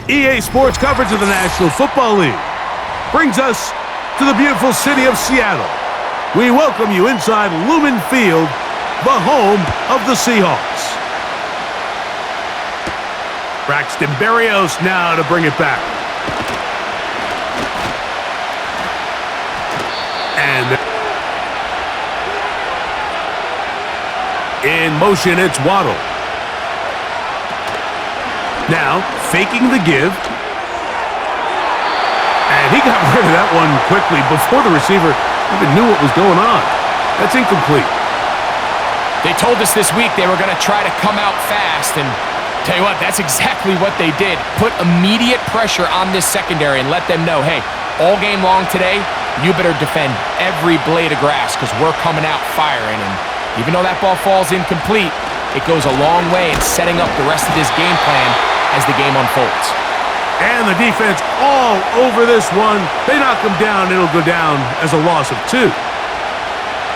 EA Sports coverage of the National Football League brings us to the beautiful city of Seattle. We welcome you inside Lumen Field, the home of the Seahawks. Braxton Berrios now to bring it back. And in motion, it's Waddle. Now, faking the give. And he got rid of that one quickly before the receiver even knew what was going on. That's incomplete. They told us this week they were going to try to come out fast, and tell you what, that's exactly what they did. Put immediate pressure on this secondary and let them know, hey, all game long today, you better defend every blade of grass because we're coming out firing. And even though that ball falls incomplete, it goes a long way in setting up the rest of this game plan as the game unfolds. And the defense all over this one. They knock him down, it'll go down as a loss of 2.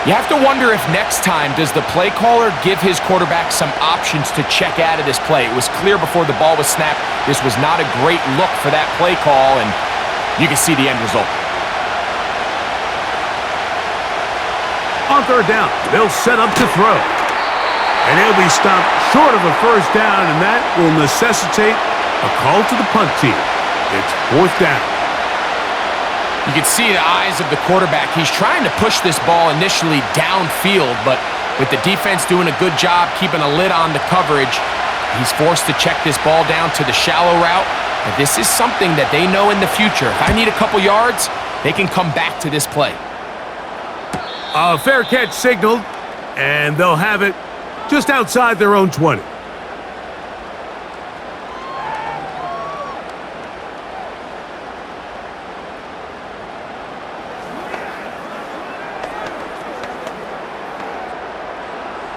You have to wonder if next time does the play caller give his quarterback some options to check out of this play. It was clear before the ball was snapped this was not a great look for that play call, and you can see the end result. On third down, they'll set up to throw. And he'll be stopped short of a first down, and that will necessitate a call to the punt team. It's fourth down. You can see the eyes of the quarterback. He's trying to push this ball initially downfield, but with the defense doing a good job keeping a lid on the coverage, he's forced to check this ball down to the shallow route. But this is something that they know in the future. If I need a couple yards, they can come back to this play. A fair catch signaled, and they'll have it just outside their own 20.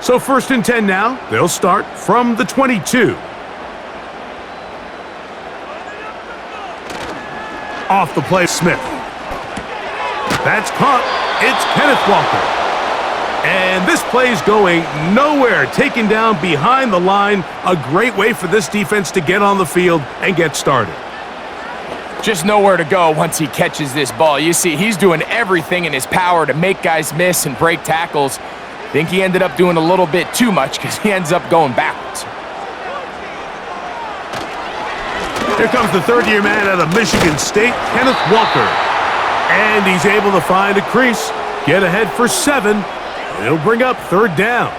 So first and 10 now. They'll start from the 22. Off the play, Smith. That's caught. It's Kenneth Walker. And this play's going nowhere. Taken down behind the line. A great way for this defense to get on the field and get started. Just nowhere to go once he catches this ball. You see, he's doing everything in his power to make guys miss and break tackles. I think he ended up doing a little bit too much because he ends up going backwards. Here comes the third-year man out of Michigan State, Kenneth Walker. And he's able to find a crease, get ahead for 7, and it'll bring up third down.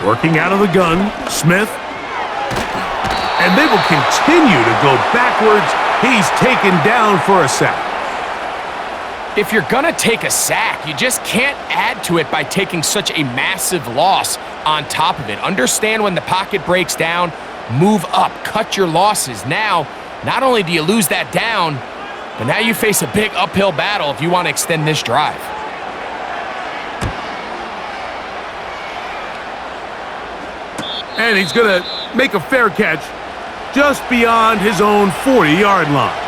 Working out of the gun, Smith. And they will continue to go backwards. He's taken down for a sack. If you're going to take a sack, you just can't add to it by taking such a massive loss on top of it. Understand when the pocket breaks down, move up, cut your losses. Now, not only do you lose that down, but now you face a big uphill battle if you want to extend this drive. And he's going to make a fair catch just beyond his own 40-yard line.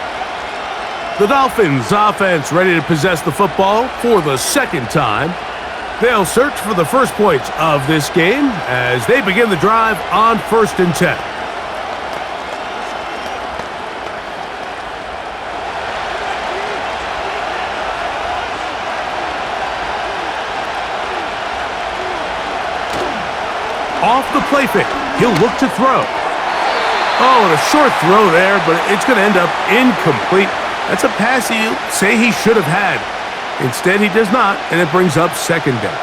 The Dolphins offense ready to possess the football for the second time. They'll search for the first points of this game as they begin the drive on first and 10. Off the play fake, he'll look to throw. Oh, and a short throw there, but it's going to end up incomplete. That's a pass he'll say he should have had. Instead, he does not, and it brings up second down.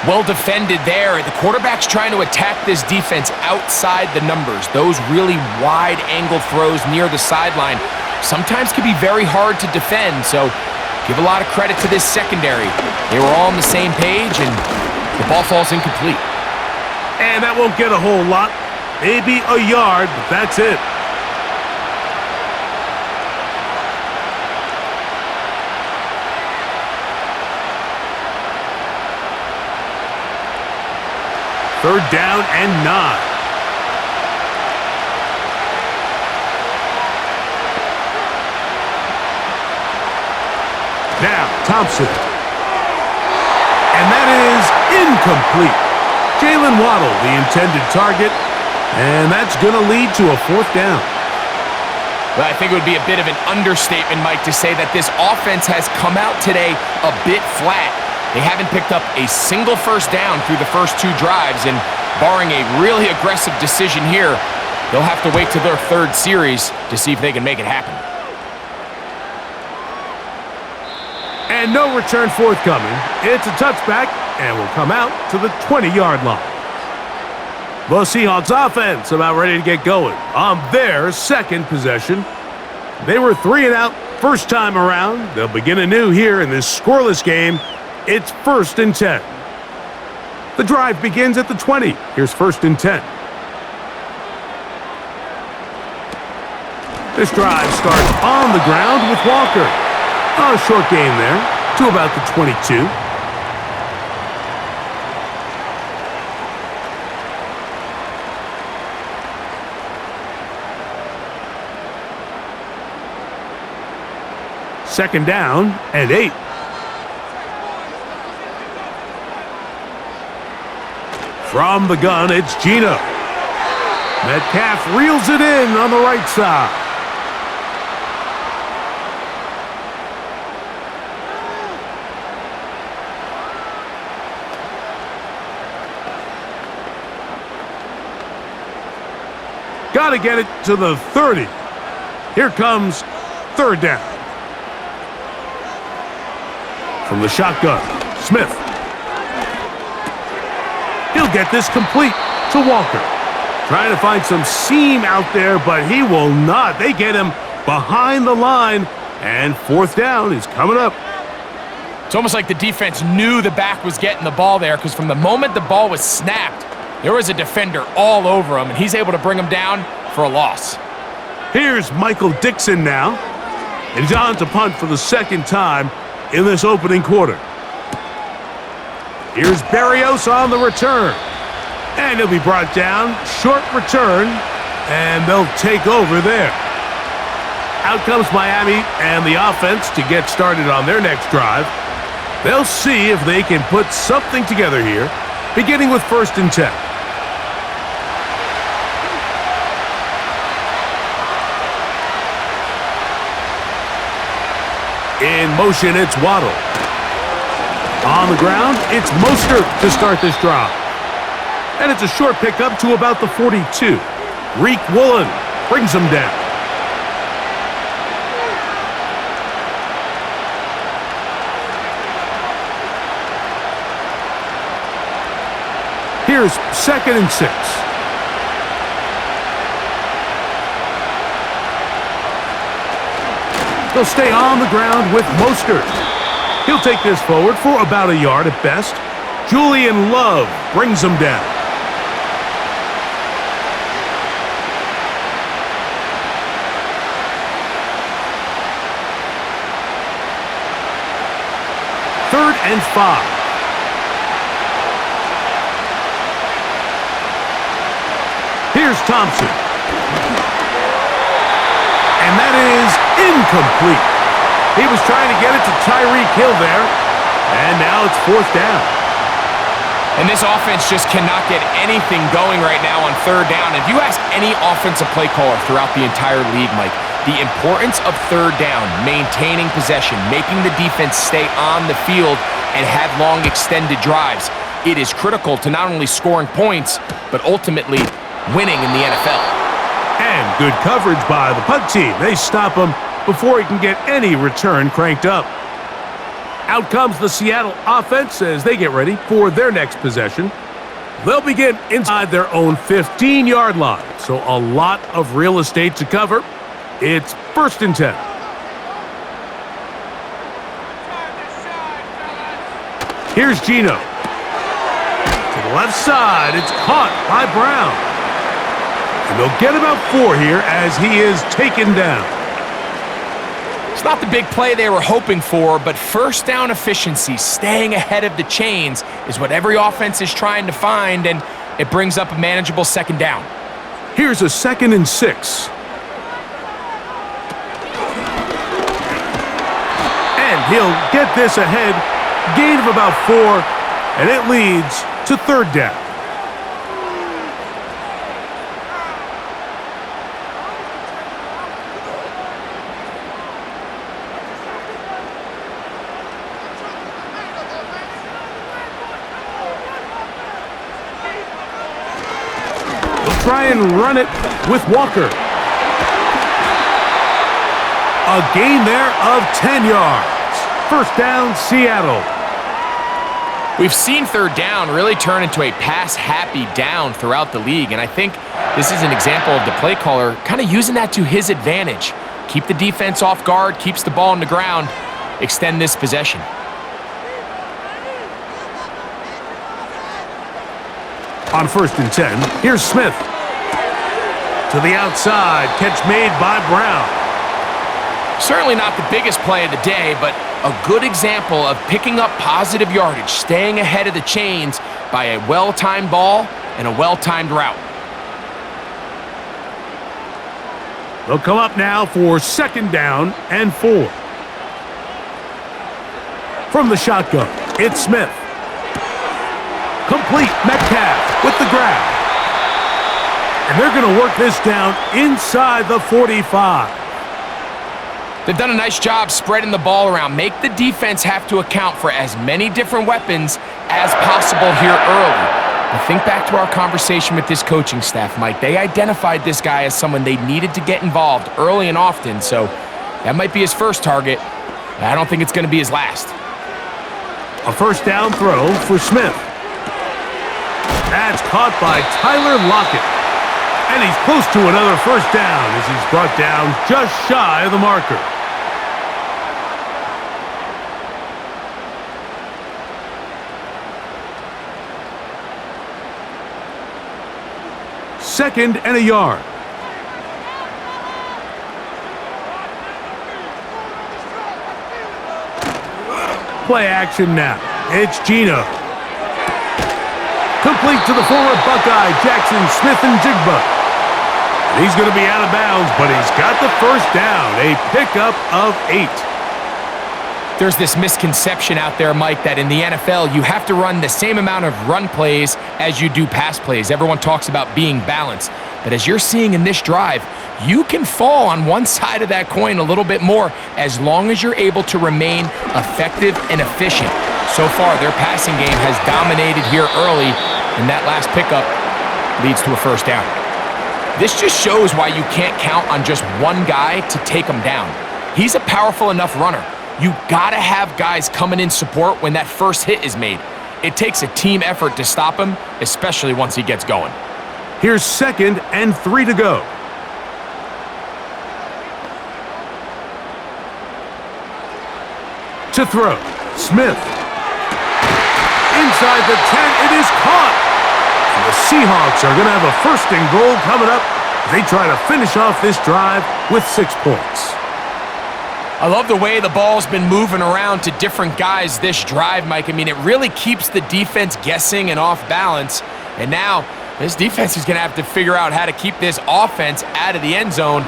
Well defended there. The quarterback's trying to attack this defense outside the numbers. Those really wide angle throws near the sideline sometimes can be very hard to defend, so give a lot of credit to this secondary. They were all on the same page, and the ball falls incomplete. And that won't get a whole lot. Maybe a yard, but that's it. Third down and 9. Now, Thompson. And that is incomplete. Jalen Waddle, the intended target, and that's going to lead to a 4th down. Well, I think it would be a bit of an understatement, Mike, to say that this offense has come out today a bit flat. They haven't picked up a single first down through the first 2 drives, and barring a really aggressive decision here, they'll have to wait to their 3rd series to see if they can make it happen. And no return forthcoming. It's a touchback, and will come out to the 20-yard line. The Seahawks offense about ready to get going on their 2nd possession. They were 3 and out first time around. They'll begin anew here in this scoreless game. It's 1st and 10. The drive begins at the 20. Here's 1st and 10. This drive starts on the ground with Walker. A short gain there to about the 22. Second down and 8. From the gun, it's Gino. Metcalf reels it in on the right side. Got to get it to the 30. Here comes 3rd down. From the shotgun, Smith. He'll get this complete to Walker. Trying to find some seam out there, but he will not. They get him behind the line, and 4th down is coming up. It's almost like the defense knew the back was getting the ball there, because from the moment the ball was snapped, there was a defender all over him, and he's able to bring him down for a loss. Here's Michael Dixon now. And he's on to punt for the 2nd time in this opening quarter. Here's Berrios on the return. And he'll be brought down. Short return. And they'll take over there. Out comes Miami and the offense to get started on their next drive. They'll see if they can put something together here, beginning with 1st and 10. In motion, it's Waddle. On the ground, it's Mostert to start this drive. And it's a short pickup to about the 42. Reek Woolen brings him down. Here's 2nd and 6. They'll stay on the ground with Mostert. He'll take this forward for about a yard at best. Julian Love brings him down. Third and 5. Here's Thompson. And that is incomplete. He was trying to get it to Tyreek Hill there, and now it's 4th down. And this offense just cannot get anything going right now on 3rd down. If you ask any offensive play caller throughout the entire league, Mike, the importance of 3rd down, maintaining possession, making the defense stay on the field and have long extended drives, it is critical to not only scoring points, but ultimately winning in the NFL. And good coverage by the punt team. They stop him before he can get any return cranked up. Out comes the Seattle offense as they get ready for their next possession. They'll begin inside their own 15-yard line, so a lot of real estate to cover. It's 1st and 10. Here's Gino. To the left side, it's caught by Brown. And they'll get about 4 here as he is taken down. It's not the big play they were hoping for, but 1st down efficiency, staying ahead of the chains, is what every offense is trying to find, and it brings up a manageable 2nd down. Here's a 2nd and 6. And He'll get this ahead, gain of about 4, and it leads to third down. Try and run it with Walker. A gain there of 10 yards. First down, Seattle. We've seen third down really turn into a pass-happy down throughout the league, and I think this is an example of the play caller kind of using that to his advantage. Keep the defense off guard, keeps the ball on the ground, extend this possession. On 1st and 10, here's Smith. To the outside, catch made by Brown. Certainly not the biggest play of the day, but a good example of picking up positive yardage, staying ahead of the chains by a well-timed ball and a well-timed route. They'll come up now for 2nd down and 4. From the shotgun, it's Smith. Complete. Metcalf with the grab. And they're going to work this down inside the 45. They've done a nice job spreading the ball around. Make the defense have to account for as many different weapons as possible here early. But think back to our conversation with this coaching staff, Mike. They identified this guy as someone they needed to get involved early and often, so that might be his first target. But I don't think it's going to be his last. A first down throw for Smith. That's caught by Tyler Lockett. And he's close to another first down as he's brought down just shy of the marker. Second and a yard. Play action now. It's Geno. Complete to the former Buckeye, Jackson Smith-Njigba. He's going to be out of bounds, but he's got the first down, a pickup of 8. There's this misconception out there, Mike, that in the NFL, you have to run the same amount of run plays as you do pass plays. Everyone talks about being balanced. But as you're seeing in this drive, you can fall on one side of that coin a little bit more as long as you're able to remain effective and efficient. So far, their passing game has dominated here early, and that last pickup leads to a first down. This just shows why you can't count on just one guy to take him down. He's a powerful enough runner. You gotta have guys coming in support when that first hit is made. It takes a team effort to stop him, especially once he gets going. Here's 2nd and 3 to go. To throw, Smith. Inside the 10, it is caught. And the Seahawks are going to have a 1st and goal coming up as they try to finish off this drive with 6 points. I love the way the ball's been moving around to different guys this drive, Mike. I mean, it really keeps the defense guessing and off balance. And now, this defense is going to have to figure out how to keep this offense out of the end zone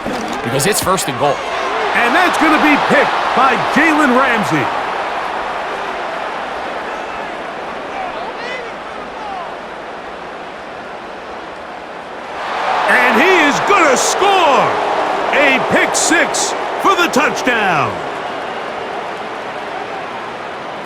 because it's 1st and goal. And that's going to be picked by Jalen Ramsey. And he is going to score! A pick 6 for the touchdown.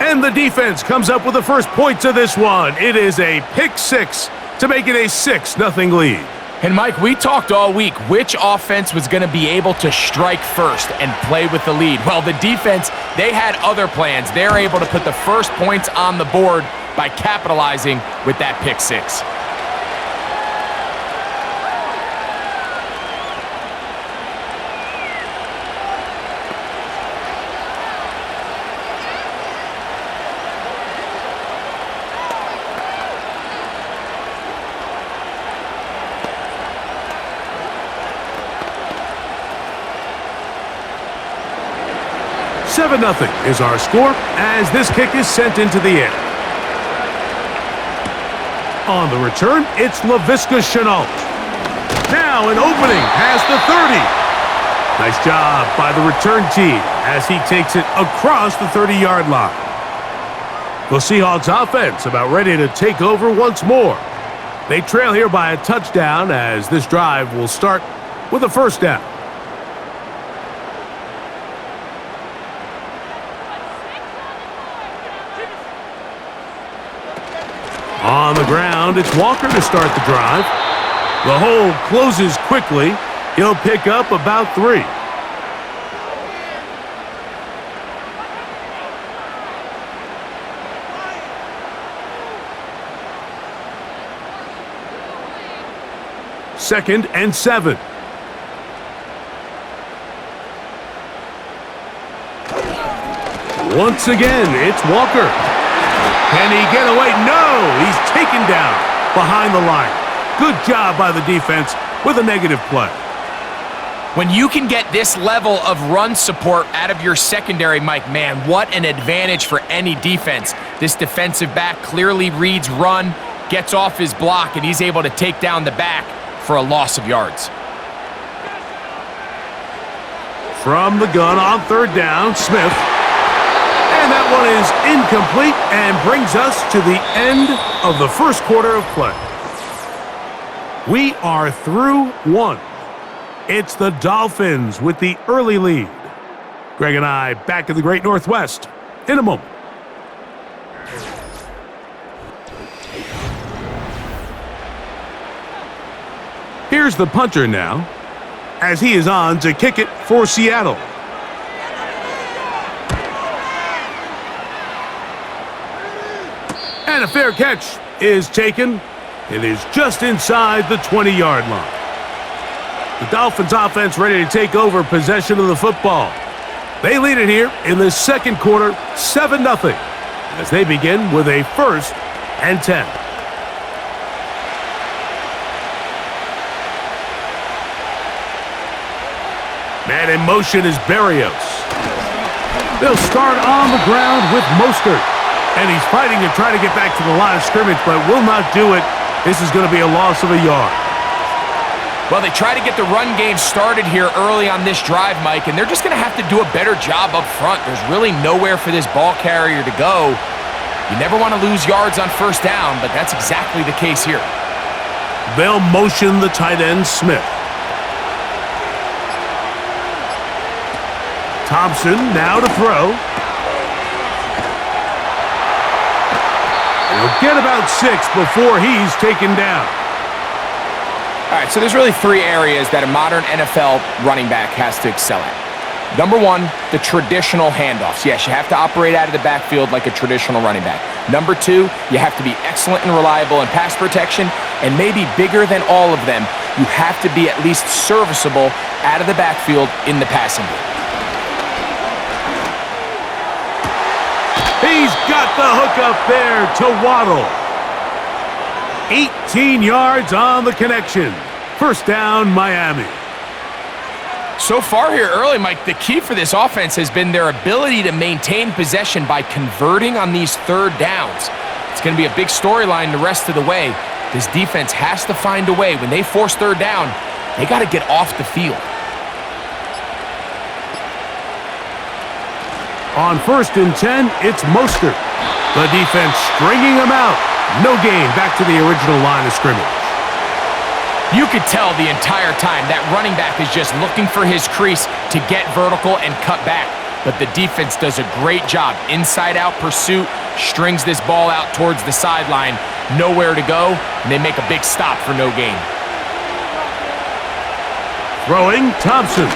And the defense comes up with the first points of this one. It is a pick 6 to make it a 6-0 lead. And Mike, we talked all week which offense was going to be able to strike first and play with the lead. Well, the defense, they had other plans. They're able to put the first points on the board by capitalizing with that pick 6. Seven 0 is our score as this kick is sent into the air. On the return, it's Laviska Shenault. Now an opening past the 30. Nice job by the return team as he takes it across the 30-yard line. The Seahawks offense about ready to take over once more. They trail here by a touchdown as this drive will start with a first down. On the ground, it's Walker to start the drive. The hole closes quickly. He'll pick up about 3. Second and 7. Once again, it's Walker. Can he get away? No! He's taken down behind the line. Good job by the defense with a negative play. When you can get this level of run support out of your secondary, Mike, man, what an advantage for any defense. This defensive back clearly reads run, gets off his block, and he's able to take down the back for a loss of yards. From the gun on third down, Smith. And that one is incomplete and brings us to the end of the first quarter of play. We are through 1. It's the Dolphins with the early lead. Greg and I back in the Great Northwest in a moment. Here's the punter now, as he is on to kick it for Seattle. And a fair catch is taken. It is just inside the 20-yard line. The Dolphins offense ready to take over possession of the football. They lead it here in the second quarter, 7-0, as they begin with a 1st and 10. Man in motion is Berrios. They'll start on the ground with Mostert. And he's fighting to try to get back to the line of scrimmage, but will not do it. This is going to be a loss of a yard. Well, they try to get the run game started here early on this drive, Mike, and they're just going to have to do a better job up front. There's really nowhere for this ball carrier to go. You never want to lose yards on first down, but that's exactly the case here. They'll motion the tight end, Smith. Thompson now to throw. He'll get about 6 before he's taken down. All right, so there's really 3 areas that a modern NFL running back has to excel at. Number 1, the traditional handoffs. Yes, you have to operate out of the backfield like a traditional running back. Number 2, you have to be excellent and reliable in pass protection, and maybe bigger than all of them, you have to be at least serviceable out of the backfield in the passing game. He's got the hook up there to Waddle. 18 yards on the connection. First down, Miami. So far here early, Mike, the key for this offense has been their ability to maintain possession by converting on these third downs. It's going to be a big storyline the rest of the way. This defense has to find a way. When they force third down, they got to get off the field. On 1st and 10, it's Mostert. The defense stringing him out. No gain back to the original line of scrimmage. You could tell the entire time that running back is just looking for his crease to get vertical and cut back. But the defense does a great job. Inside-out pursuit, strings this ball out towards the sideline. Nowhere to go, and they make a big stop for no gain. Throwing, Thompson.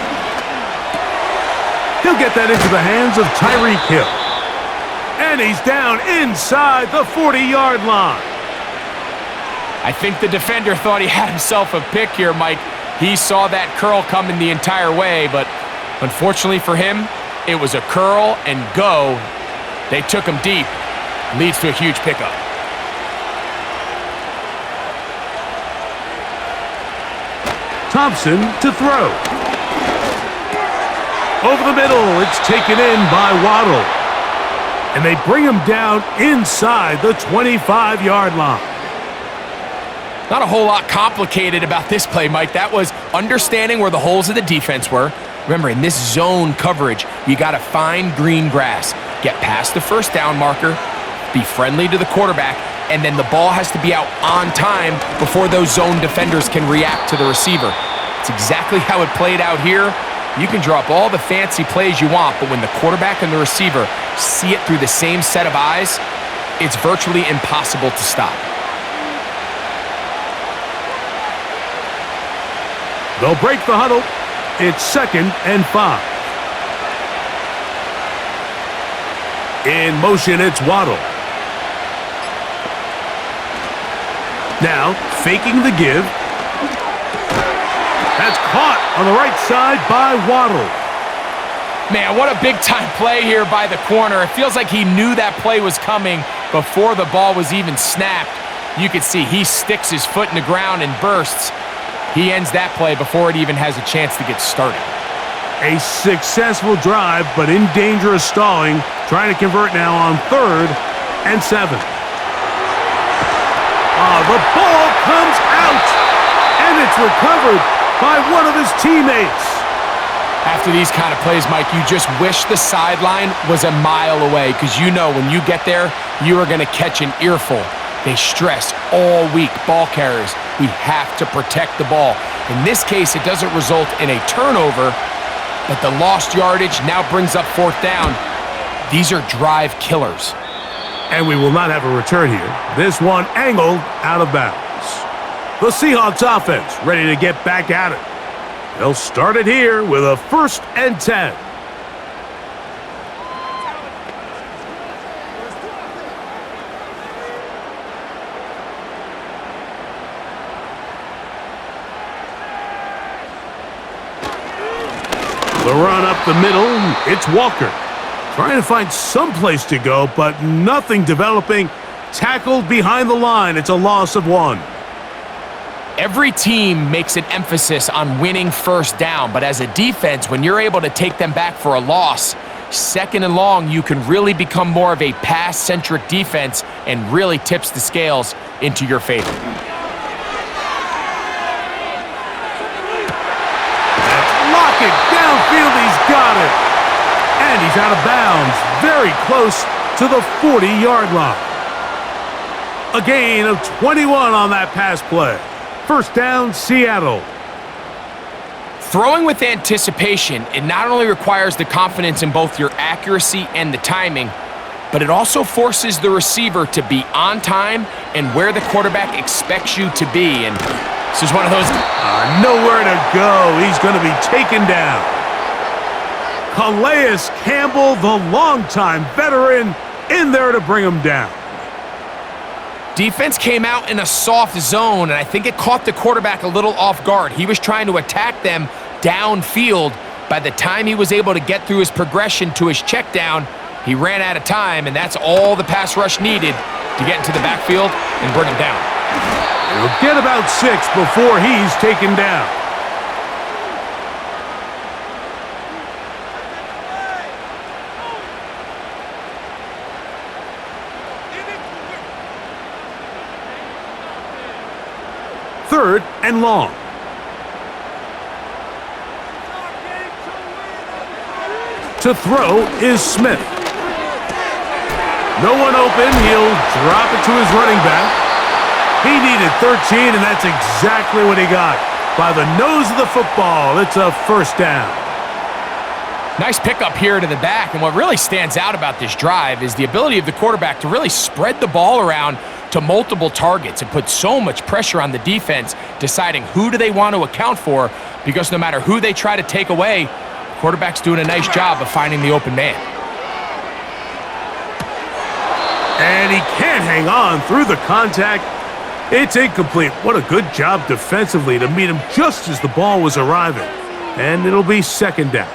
He'll get that into the hands of Tyreek Hill. And he's down inside the 40-yard line. I think the defender thought he had himself a pick here, Mike. He saw that curl coming the entire way, but unfortunately for him, it was a curl and go. They took him deep. Leads to a huge pickup. Thompson to throw. Over the middle, it's taken in by Waddle. And they bring him down inside the 25-yard line. Not a whole lot complicated about this play, Mike. That was understanding where the holes of the defense were. Remember, in this zone coverage, you got to find green grass, get past the first down marker, be friendly to the quarterback, and then the ball has to be out on time before those zone defenders can react to the receiver. It's exactly how it played out here. You can draw up all the fancy plays you want, but when the quarterback and the receiver see it through the same set of eyes, it's virtually impossible to stop. They'll break the huddle. It's 2nd and 5. In motion, it's Waddle. Now, faking the give. That's caught on the right side by Waddle. Man, what a big-time play here by the corner. It feels like he knew that play was coming before the ball was even snapped. You can see he sticks his foot in the ground and bursts. He ends that play before it even has a chance to get started. A successful drive, but in danger of stalling. Trying to convert now on 3rd and 7. The ball comes out, and it's recovered by one of his teammates. After these kind of plays, Mike, you just wish the sideline was a mile away, because you know when you get there, you are going to catch an earful. They stress all week, ball carriers, we have to protect the ball. In this case, it doesn't result in a turnover, but the lost yardage now brings up 4th down. These are drive killers. And we will not have a return here. This one angled out of bounds. The Seahawks offense ready to get back at it. They'll start it here with a 1st and 10. The run up the middle, it's Walker. Trying to find some place to go, but nothing developing. Tackled behind the line. It's a loss of 1. Every team makes an emphasis on winning 1st down, but as a defense, when you're able to take them back for a loss, 2nd and long, you can really become more of a pass-centric defense and really tips the scales into your favor. Downfield, he's got it. And he's out of bounds, very close to the 40-yard line. A gain of 21 on that pass play. 1st down, Seattle. Throwing with anticipation, it not only requires the confidence in both your accuracy and the timing, but it also forces the receiver to be on time and where the quarterback expects you to be. And this is one of those... nowhere to go. He's going to be taken down. Calais Campbell, the longtime veteran, in there to bring him down. Defense came out in a soft zone, and I think it caught the quarterback a little off guard. He was trying to attack them downfield. By the time he was able to get through his progression to his check down, he ran out of time, and that's all the pass rush needed to get into the backfield and bring him down. He'll get about 6 before he's taken down. Third and long. To throw is Smith. No one open. He'll drop it to his running back. He needed 13, and that's exactly what he got. By the nose of the football, it's a 1st down. Nice pickup here to the back, and what really stands out about this drive is the ability of the quarterback to really spread the ball around to multiple targets and put so much pressure on the defense, deciding who do they want to account for, because no matter who they try to take away, the quarterback's doing a nice job of finding the open man. And he can't hang on through the contact. It's incomplete. What a good job defensively to meet him just as the ball was arriving. And it'll be 2nd down.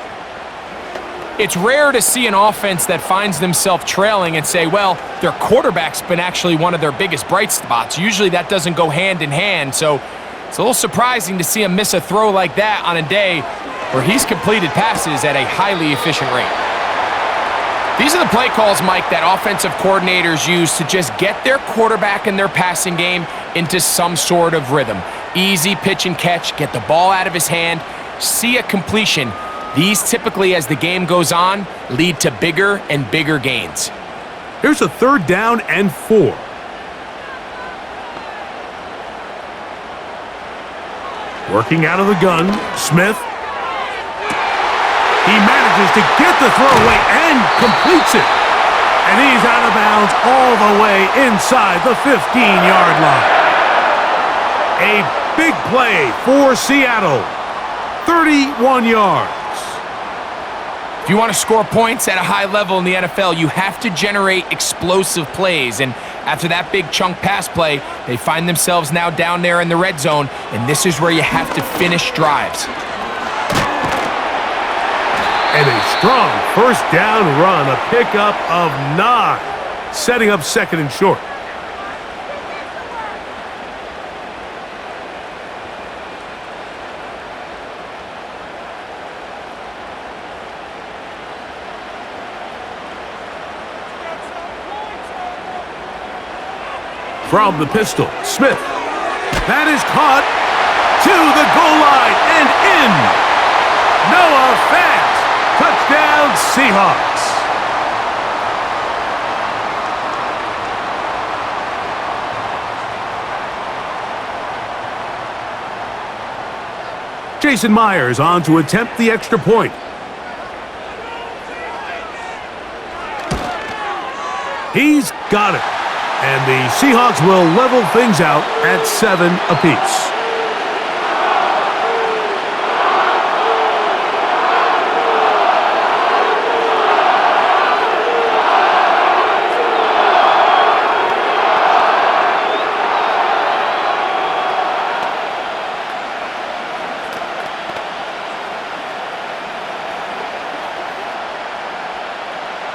It's rare to see an offense that finds themselves trailing and say, well, their quarterback's been actually one of their biggest bright spots. Usually that doesn't go hand in hand, so it's a little surprising to see him miss a throw like that on a day where he's completed passes at a highly efficient rate. These are the play calls, Mike, that offensive coordinators use to just get their quarterback and their passing game into some sort of rhythm. Easy pitch and catch, get the ball out of his hand, see a completion. These typically, as the game goes on, lead to bigger and bigger gains. Here's a 3rd down and 4. Working out of the gun, Smith. He manages to get the throw away and completes it. And he's out of bounds all the way inside the 15-yard line. A big play for Seattle. 31 yards. If you want to score points at a high level in the NFL, you have to generate explosive plays. And after that big chunk pass play, they find themselves now down there in the red zone, and this is where you have to finish drives. And a strong 1st down run, a pickup of 9, setting up 2nd and short. From the pistol, Smith. That is caught to the goal line and in. Noah Fant. Touchdown, Seahawks. Jason Myers on to attempt the extra point. He's got it. And the Seahawks will level things out at 7 apiece.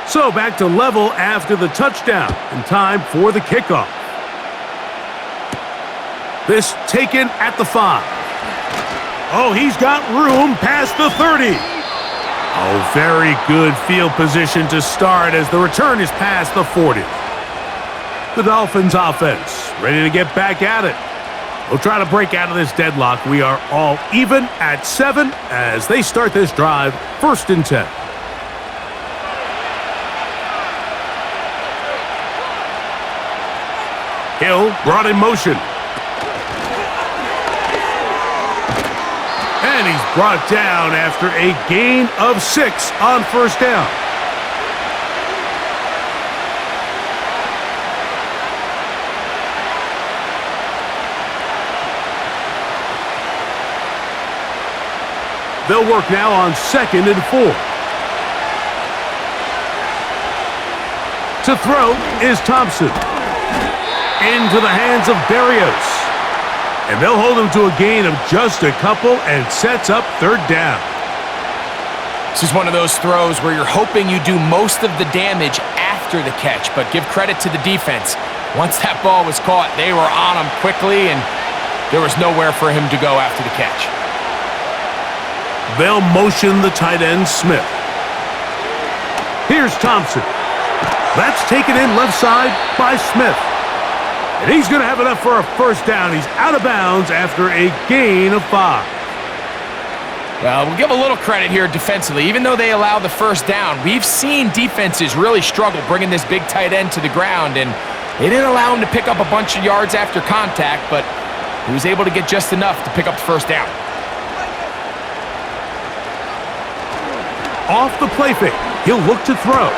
So back to level after the touchdown, and time for the kickoff. This taken at the 5. Oh, he's got room past the 30. Oh, very good field position to start as the return is past the 40. The Dolphins offense ready to get back at it. They'll try to break out of this deadlock. We are all even at 7 as they start this drive, 1st and 10. Hill brought in motion. And he's brought down after a gain of 6 on 1st down. They'll work now on 2nd and 4. To throw is Thompson. Into the hands of Berrios. And they'll hold him to a gain of just a couple and sets up 3rd down. This is one of those throws where you're hoping you do most of the damage after the catch, but give credit to the defense. Once that ball was caught, they were on him quickly, and there was nowhere for him to go after the catch. They'll motion the tight end, Smith. Here's Thompson. That's taken in left side by Smith. And he's going to have enough for a 1st down. He's out of bounds after a gain of 5. Well, we'll give a little credit here defensively. Even though they allow the 1st down, we've seen defenses really struggle bringing this big tight end to the ground, and they didn't allow him to pick up a bunch of yards after contact, but he was able to get just enough to pick up the 1st down. Off the play fake, he'll look to throw.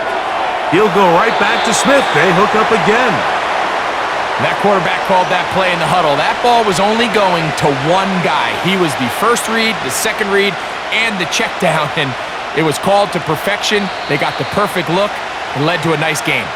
He'll go right back to Smith. They hook up again. That quarterback called that play in the huddle. That ball was only going to one guy. He was the 1st read, the 2nd read, and the check down, and it was called to perfection. They got the perfect look and led to a nice game.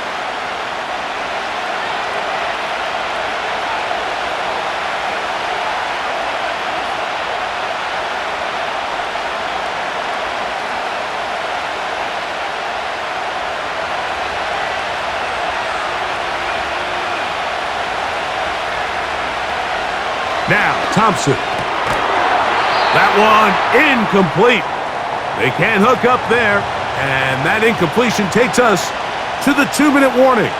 Now, Thompson. That one incomplete. They can't hook up there. And that incompletion takes us to the 2-minute warning.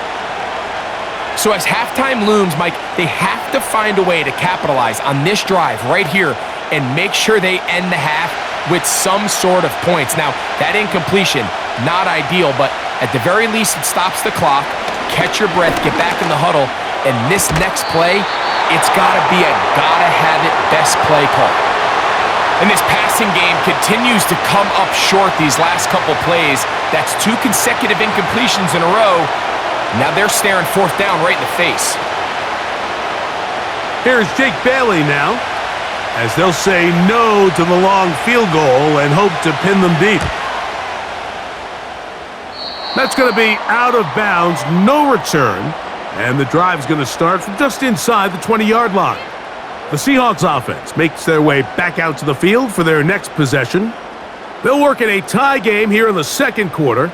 So as halftime looms, Mike, they have to find a way to capitalize on this drive right here and make sure they end the half with some sort of points. Now, that incompletion, not ideal, but at the very least, it stops the clock. Catch your breath, get back in the huddle, and this next play, it's got to be a gotta-have-it best play call. And this passing game continues to come up short these last couple plays. That's 2 consecutive incompletions in a row. Now they're staring 4th down right in the face. Here's Jake Bailey now, as they'll say no to the long field goal and hope to pin them deep. That's going to be out of bounds, no return, and the drive's going to start from just inside the 20-yard line. The Seahawks offense makes their way back out to the field for their next possession. They'll work in a tie game here in the second quarter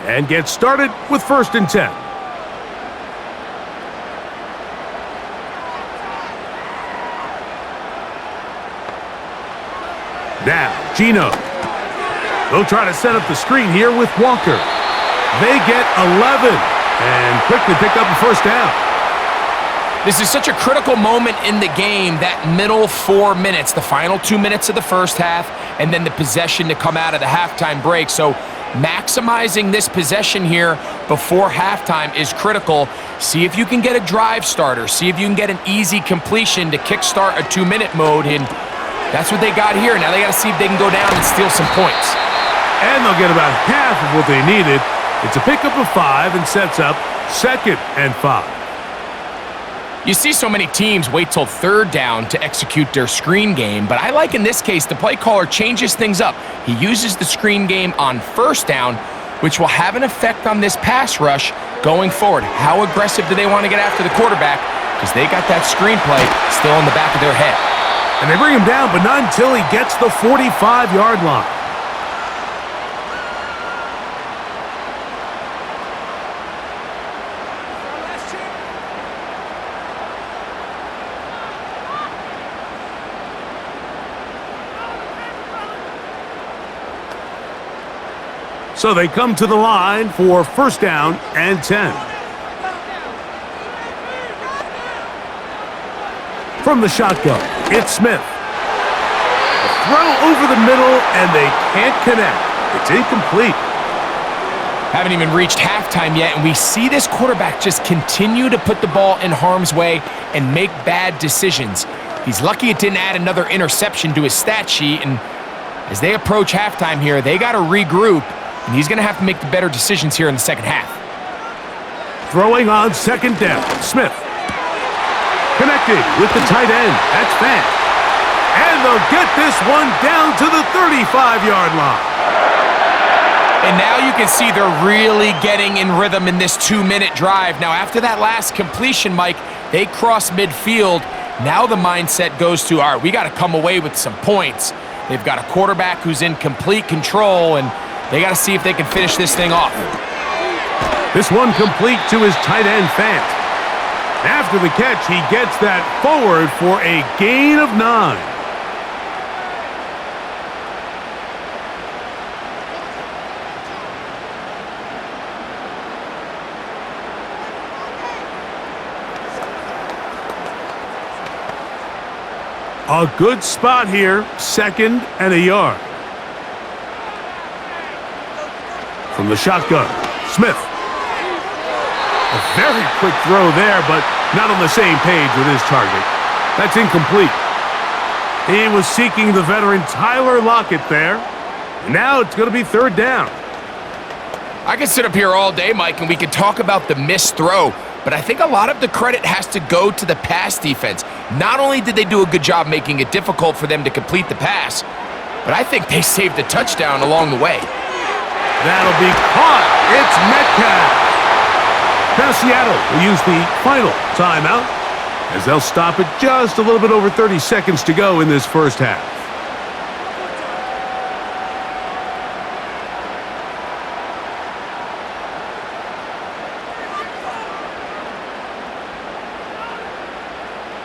and get started with 1st and 10. Now, Gino. They'll try to set up the screen here with Walker. They get 11 and quickly pick up a 1st down. This is such a critical moment in the game, that middle 4 minutes, the final 2 minutes of the first half, and then the possession to come out of the halftime break. So maximizing this possession here before halftime is critical. See if you can get a drive starter. See if you can get an easy completion to kickstart a 2-minute mode, and that's what they got here. Now they got to see if they can go down and steal some points. And they'll get about half of what they needed. It's a pickup of 5 and sets up 2nd and 5. You see so many teams wait till 3rd down to execute their screen game, but I like in this case the play caller changes things up. He uses the screen game on 1st down, which will have an effect on this pass rush going forward. How aggressive do they want to get after the quarterback? Because they got that screenplay still in the back of their head. And they bring him down, but not until he gets the 45-yard line. So they come to the line for 1st down and 10. From the shotgun, it's Smith. A throw over the middle, and they can't connect. It's incomplete. Haven't even reached halftime yet, and we see this quarterback just continue to put the ball in harm's way and make bad decisions. He's lucky it didn't add another interception to his stat sheet, and as they approach halftime here, they got to regroup, and he's going to have to make the better decisions here in the second half. Throwing on 2nd down, Smith. Connecting with the tight end. That's fast. And they'll get this one down to the 35-yard line. And now you can see they're really getting in rhythm in this 2-minute drive. Now, after that last completion, Mike, they cross midfield. Now the mindset goes to, all right, we got to come away with some points. They've got a quarterback who's in complete control, and they got to see if they can finish this thing off. This one complete to his tight end, Fant. After the catch, he gets that forward for a gain of 9. A good spot here, 2nd and a yard. From the shotgun, Smith. A very quick throw there, but not on the same page with his target. That's incomplete. He was seeking the veteran Tyler Lockett there. And now it's going to be 3rd down. I could sit up here all day, Mike, and we could talk about the missed throw, but I think a lot of the credit has to go to the pass defense. Not only did they do a good job making it difficult for them to complete the pass, but I think they saved the touchdown along the way. That'll be caught. It's Metcalf. Now Seattle will use the final timeout as they'll stop it just a little bit over 30 seconds to go in this first half.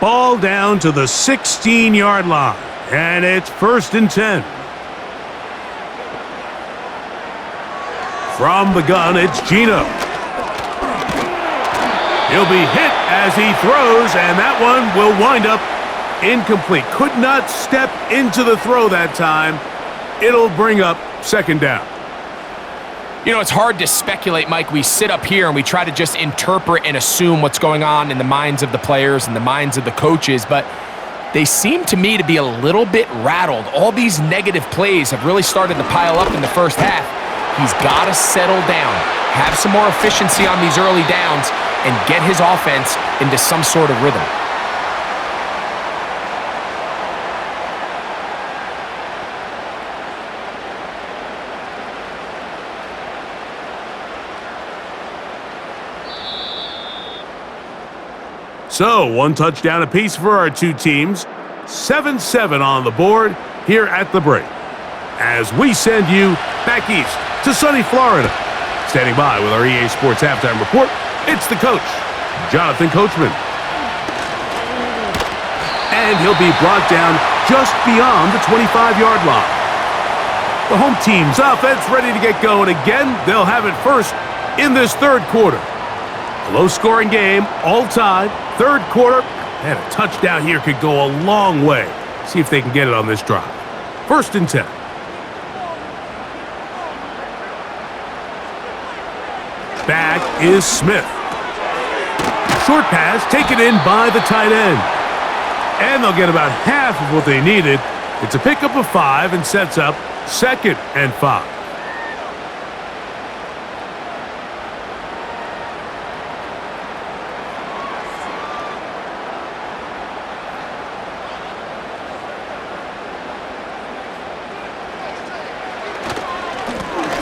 Ball down to the 16-yard line, and it's 1st and 10. From the gun, it's Geno. He'll be hit as he throws, and that one will wind up incomplete. Could not step into the throw that time. It'll bring up second down. You know, it's hard to speculate, Mike. We sit up here and we try to just interpret and assume what's going on in the minds of the players and the minds of the coaches, but they seem to me to be a little bit rattled. All these negative plays have really started to pile up in the first half. He's got to settle down, have some more efficiency on these early downs, and get his offense into some sort of rhythm. So, one touchdown apiece for our two teams. 7-7 on the board here at the break. As we send you back east to sunny Florida. Standing by with our EA Sports Halftime Report, it's the coach, Jonathan Coachman. And he'll be brought down just beyond the 25-yard line. The home team's offense ready to get going again. They'll have it first in this third quarter. A low-scoring game, all tied. Third quarter, and a touchdown here could go a long way. See if they can get it on this drive. 1st and 10. Back is Smith. Short pass taken in by the tight end. And they'll get about half of what they needed. It's a pickup of 5 and sets up 2nd and 5.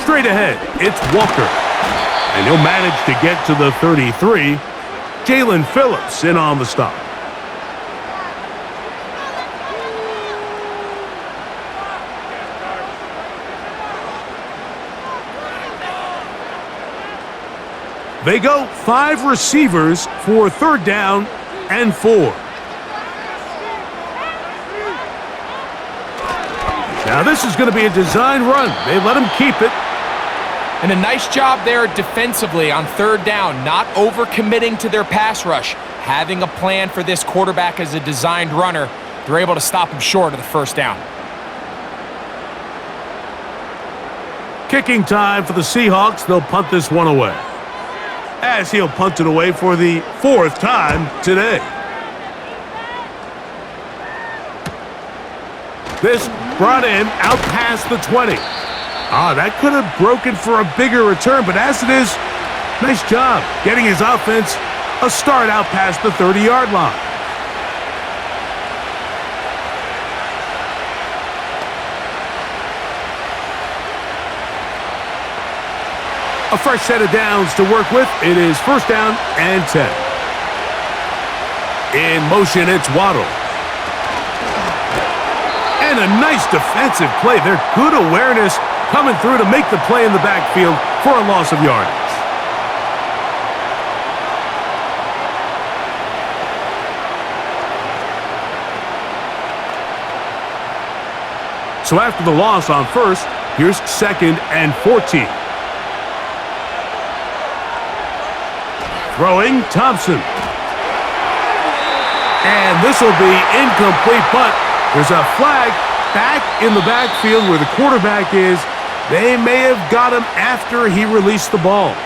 Straight ahead, it's Walker. And he'll manage to get to the 33. Jalen Phillips in on the stop. They go 5 receivers for 3rd down and 4. Now this is going to be a design run. They let him keep it. And a nice job there defensively on 3rd down, not overcommitting to their pass rush. Having a plan for this quarterback as a designed runner, they're able to stop him short of the 1st down. Kicking time for the Seahawks. They'll punt this one away. As he'll punt it away for the 4th time today. This brought in out past the 20. That could have broken for a bigger return, but as it is, nice job getting his offense a start out past the 30-yard line. A fresh set of downs to work with. It is 1st down and 10. In motion, it's Waddle. And a nice defensive play. They're good awareness coming through to make the play in the backfield for a loss of yardage. So after the loss on 1st, here's 2nd and 14. Throwing, Thompson. And this will be incomplete, but there's a flag back in the backfield where the quarterback is. They may have got him after he released the ball.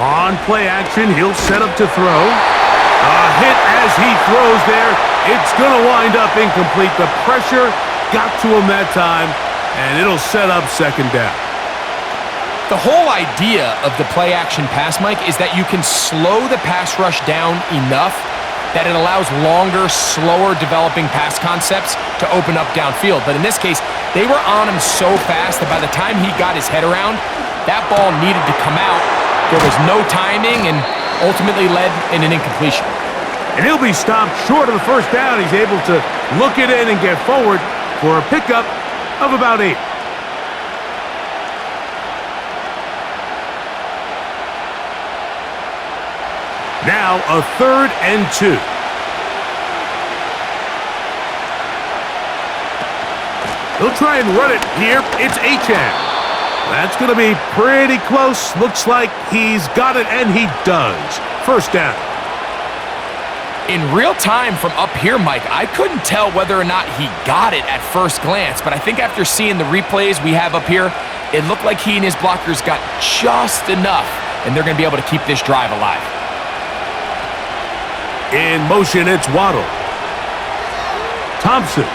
On play action, he'll set up to throw. A hit as he throws there. It's going to wind up incomplete. The pressure got to him that time, and it'll set up 2nd down. The whole idea of the play action pass, Mike, is that you can slow the pass rush down enough that it allows longer, slower developing pass concepts to open up downfield. But in this case, they were on him so fast that by the time he got his head around, that ball needed to come out. There was no timing and ultimately led in an incompletion. And he'll be stopped short of the first down. He's able to look it in and get forward for a pickup of about 8. Now a 3rd and 2. He'll try and run it here. It's Achane. That's going to be pretty close. Looks like he's got it, and he does. First down. In real time from up here, Mike, I couldn't tell whether or not he got it at first glance, but I think after seeing the replays we have up here, it looked like he and his blockers got just enough, and they're going to be able to keep this drive alive. In motion, it's Waddle. Thompson.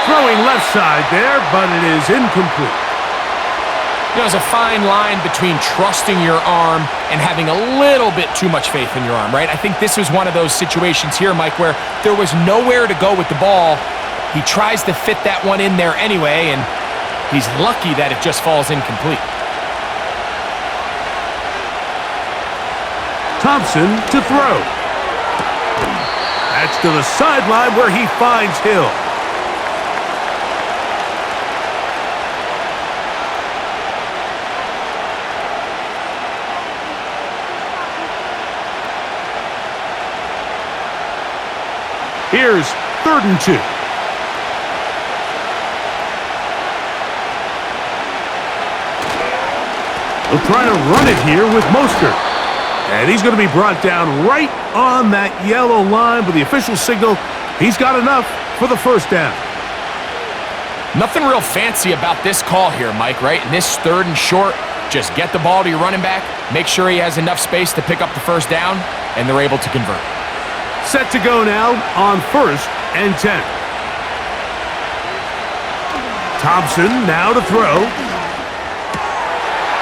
Throwing left side there, but it is incomplete. You know, there's a fine line between trusting your arm and having a little bit too much faith in your arm, right? I think this was one of those situations here, Mike, where there was nowhere to go with the ball. He tries to fit that one in there anyway, and he's lucky that it just falls incomplete. Thompson to throw. That's to the sideline where he finds Hill. Here's 3rd and 2. He'll try to run it here with Mostert. And he's going to be brought down right on that yellow line with the official signal. He's got enough for the first down. Nothing real fancy about this call here, Mike, right? In this 3rd and short, just get the ball to your running back, make sure he has enough space to pick up the first down, and they're able to convert. Set to go now on 1st and 10. Thompson now to throw.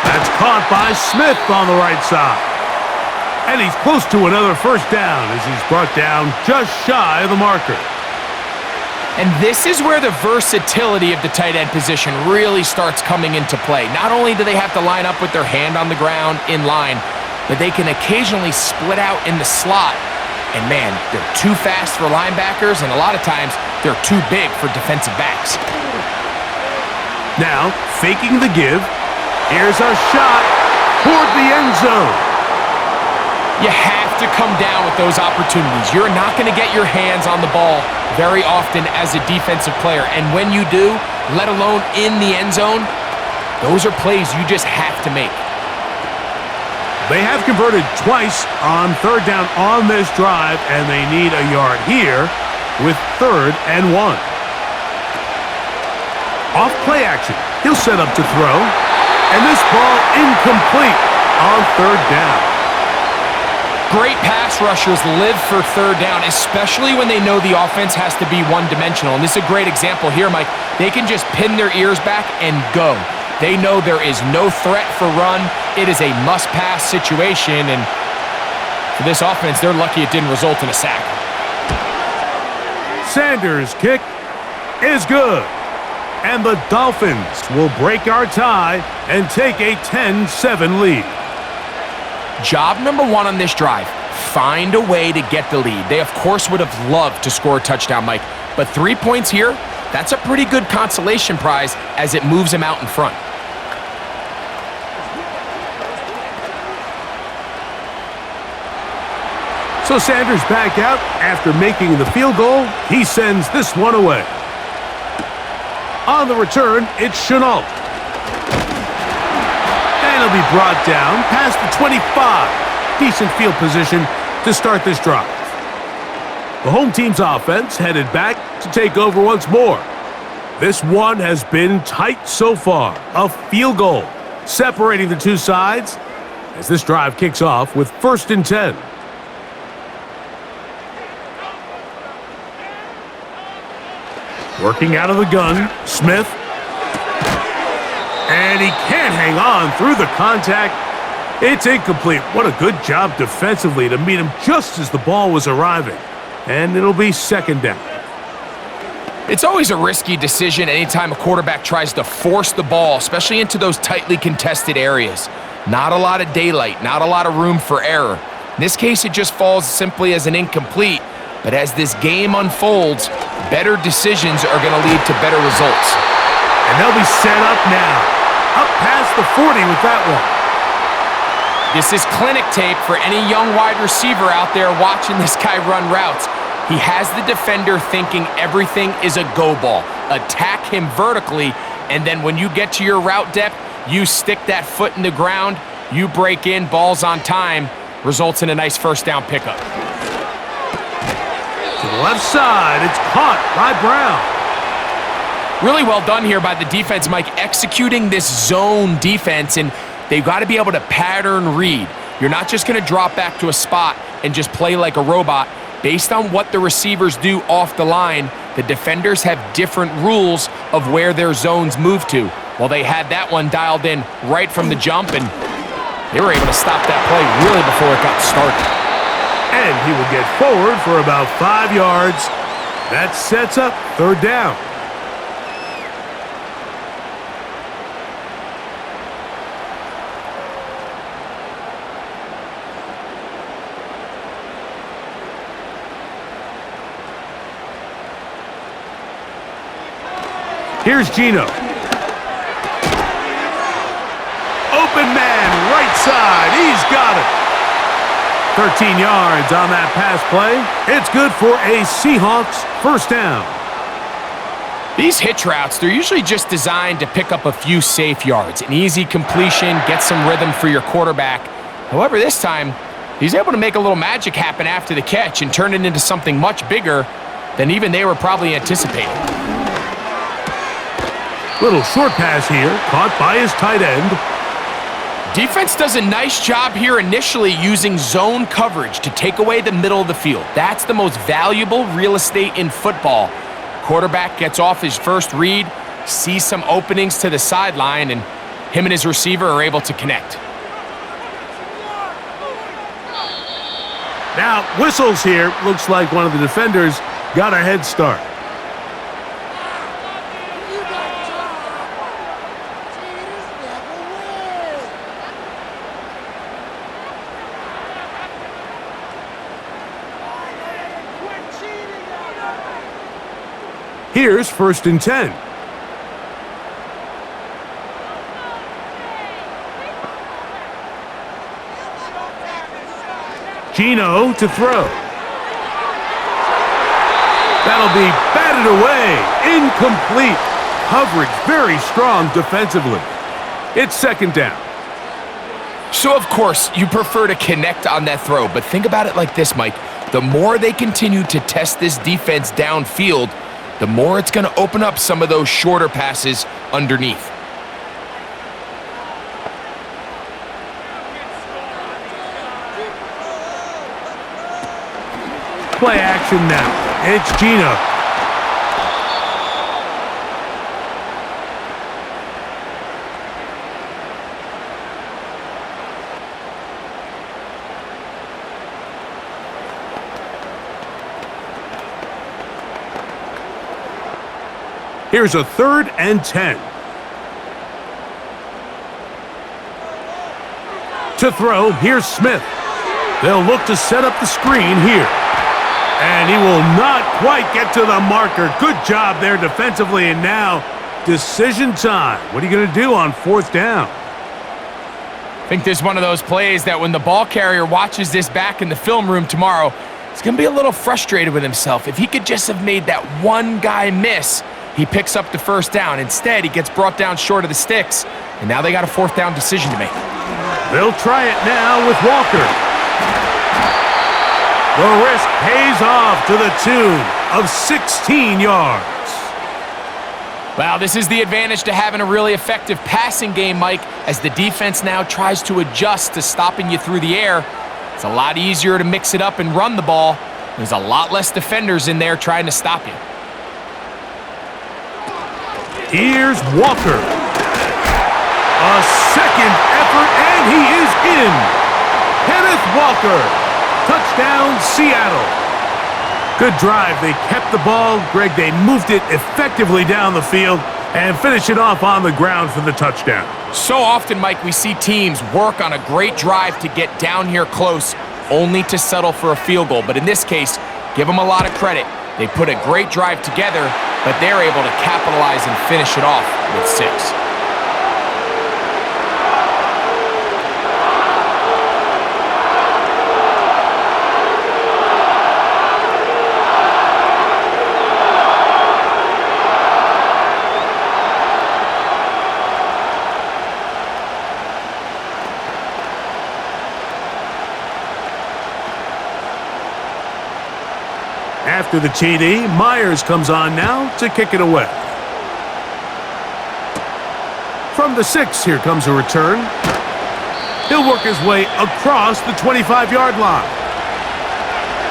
That's caught by Smith on the right side. And he's close to another first down as he's brought down just shy of the marker. And this is where the versatility of the tight end position really starts coming into play. Not only do they have to line up with their hand on the ground in line, but they can occasionally split out in the slot. And man, they're too fast for linebackers, and a lot of times they're too big for defensive backs. Now, faking the give. Here's a shot toward the end zone. You have to come down with those opportunities. You're not going to get your hands on the ball very often as a defensive player. And when you do, let alone in the end zone, those are plays you just have to make. They have converted twice on 3rd down on this drive, and they need a yard here with 3rd and 1. Off play action. He'll set up to throw. And this ball incomplete on 3rd down. Great pass rushers live for 3rd down, especially when they know the offense has to be one-dimensional. And this is a great example here, Mike. They can just pin their ears back and go. They know there is no threat for run. It is a must-pass situation, and for this offense, they're lucky it didn't result in a sack. Sanders' kick is good. And the Dolphins will break our tie and take a 10-7 lead. Job number 1 on this drive, find a way to get the lead. They, of course, would have loved to score a touchdown, Mike, but 3 points here, that's a pretty good consolation prize as it moves them out in front. So Sanders back out after making the field goal. He sends this one away. On the return, it's Chenault. And he'll be brought down past the 25. Decent field position to start this drive. The home team's offense headed back to take over once more. This one has been tight so far. A field goal separating the two sides as this drive kicks off with 1st and 10. Working out of the gun, Smith. And he can't hang on through the contact. It's incomplete. What a good job defensively to meet him just as the ball was arriving. And it'll be 2nd down. It's always a risky decision anytime a quarterback tries to force the ball, especially into those tightly contested areas. Not a lot of daylight, not a lot of room for error. In this case, it just falls simply as an incomplete. But as this game unfolds, better decisions are going to lead to better results. And they'll be set up now. Up past the 40 with that one. This is clinic tape for any young wide receiver out there watching this guy run routes. He has the defender thinking everything is a go ball. Attack him vertically, and then when you get to your route depth, you stick that foot in the ground, you break in, ball's on time, results in a nice first down pickup. To the left side, it's caught by Brown. Really well done here by the defense, Mike, executing this zone defense, and they've got to be able to pattern read. You're not just going to drop back to a spot and just play like a robot. Based on what the receivers do off the line, the defenders have different rules of where their zones move to. Well, they had that one dialed in right from the jump, and they were able to stop that play really before it got started. And he will get forward for about 5 yards. That sets up third down. Here's Geno. Open man, right side. He's got it. 13 yards on that pass play. It's good for a Seahawks first down. These hitch routes, they're usually just designed to pick up a few safe yards. An easy completion, get some rhythm for your quarterback. However, this time, he's able to make a little magic happen after the catch and turn it into something much bigger than even they were probably anticipating. Little short pass here, caught by his tight end. Defense does a nice job here initially using zone coverage to take away the middle of the field. That's the most valuable real estate in football. Quarterback gets off his first read, sees some openings to the sideline, and him and his receiver are able to connect. Now, whistles here. Looks like one of the defenders got a head start. Here's 1st and 10. Geno to throw. That'll be batted away. Incomplete. Coverage very strong defensively. It's 2nd down. So, of course, you prefer to connect on that throw, but think about it like this, Mike. The more they continue to test this defense downfield, the more it's going to open up some of those shorter passes underneath. Play action now. It's Geno. Here's a 3rd and 10. To throw, here's Smith. They'll look to set up the screen here. And he will not quite get to the marker. Good job there defensively, and now decision time. What are you going to do on 4th down? I think this is one of those plays that when the ball carrier watches this back in the film room tomorrow, he's going to be a little frustrated with himself. If he could just have made that one guy miss, he picks up the 1st down. Instead, he gets brought down short of the sticks, and now they got a 4th down decision to make. They'll try it now with Walker. The risk pays off to the tune of 16 yards. Well, this is the advantage to having a really effective passing game, Mike, as the defense now tries to adjust to stopping you through the air. It's a lot easier to mix it up and run the ball. There's a lot less defenders in there trying to stop you. Here's Walker. A second effort, and he is in. Kenneth Walker. Touchdown, Seattle. Good drive. They kept the ball. Greg, they moved it effectively down the field and finish it off on the ground for the touchdown. So often, Mike, we see teams work on a great drive to get down here close, only to settle for a field goal. But in this case, give them a lot of credit. They put a great drive together, but they're able to capitalize and finish it off with 6. After the TD, Myers comes on now to kick it away. From the 6, here comes a return. He'll work his way across the 25-yard line.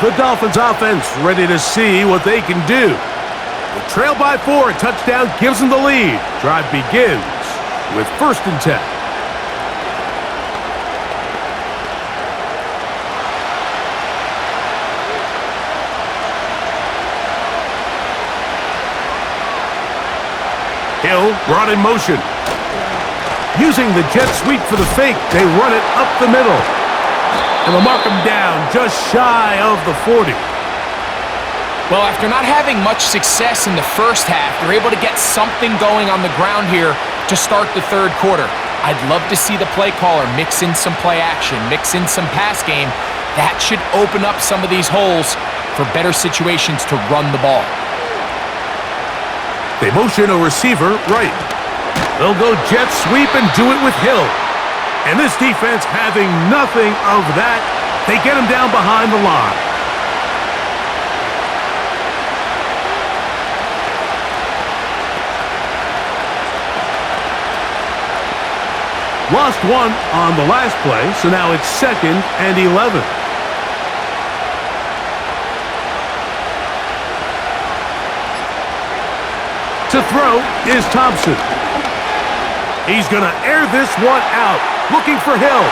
The Dolphins offense ready to see what they can do. The trail by 4, a touchdown gives them the lead. Drive begins with 1st and 10. Hill brought in motion. Using the jet sweep for the fake, they run it up the middle. And they'll mark him down just shy of the 40. Well, after not having much success in the first half, they're able to get something going on the ground here to start the 3rd quarter. I'd love to see the play caller mix in some play action, mix in some pass game. That should open up some of these holes for better situations to run the ball. They motion a receiver right. They'll go jet sweep and do it with Hill. And this defense having nothing of that, they get him down behind the line. Lost 1 on the last play, so now it's 2nd and 11. To throw is Thompson. He's going to air this one out, looking for Hill.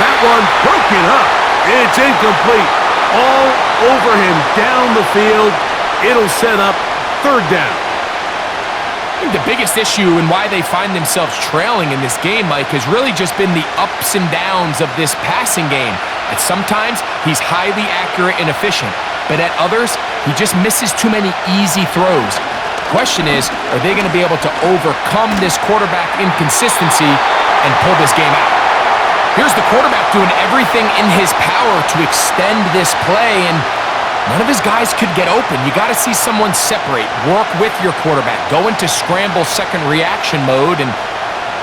That one broken up. It's incomplete. All over him down the field. It'll set up 3rd down. I think the biggest issue and why they find themselves trailing in this game, Mike, has really just been the ups and downs of this passing game. At sometimes, he's highly accurate and efficient, but at others, he just misses too many easy throws. Question is, are they going to be able to overcome this quarterback inconsistency and pull this game out? Here's the quarterback doing everything in his power to extend this play, and none of his guys could get open. You got to see someone separate, work with your quarterback, go into scramble second reaction mode, and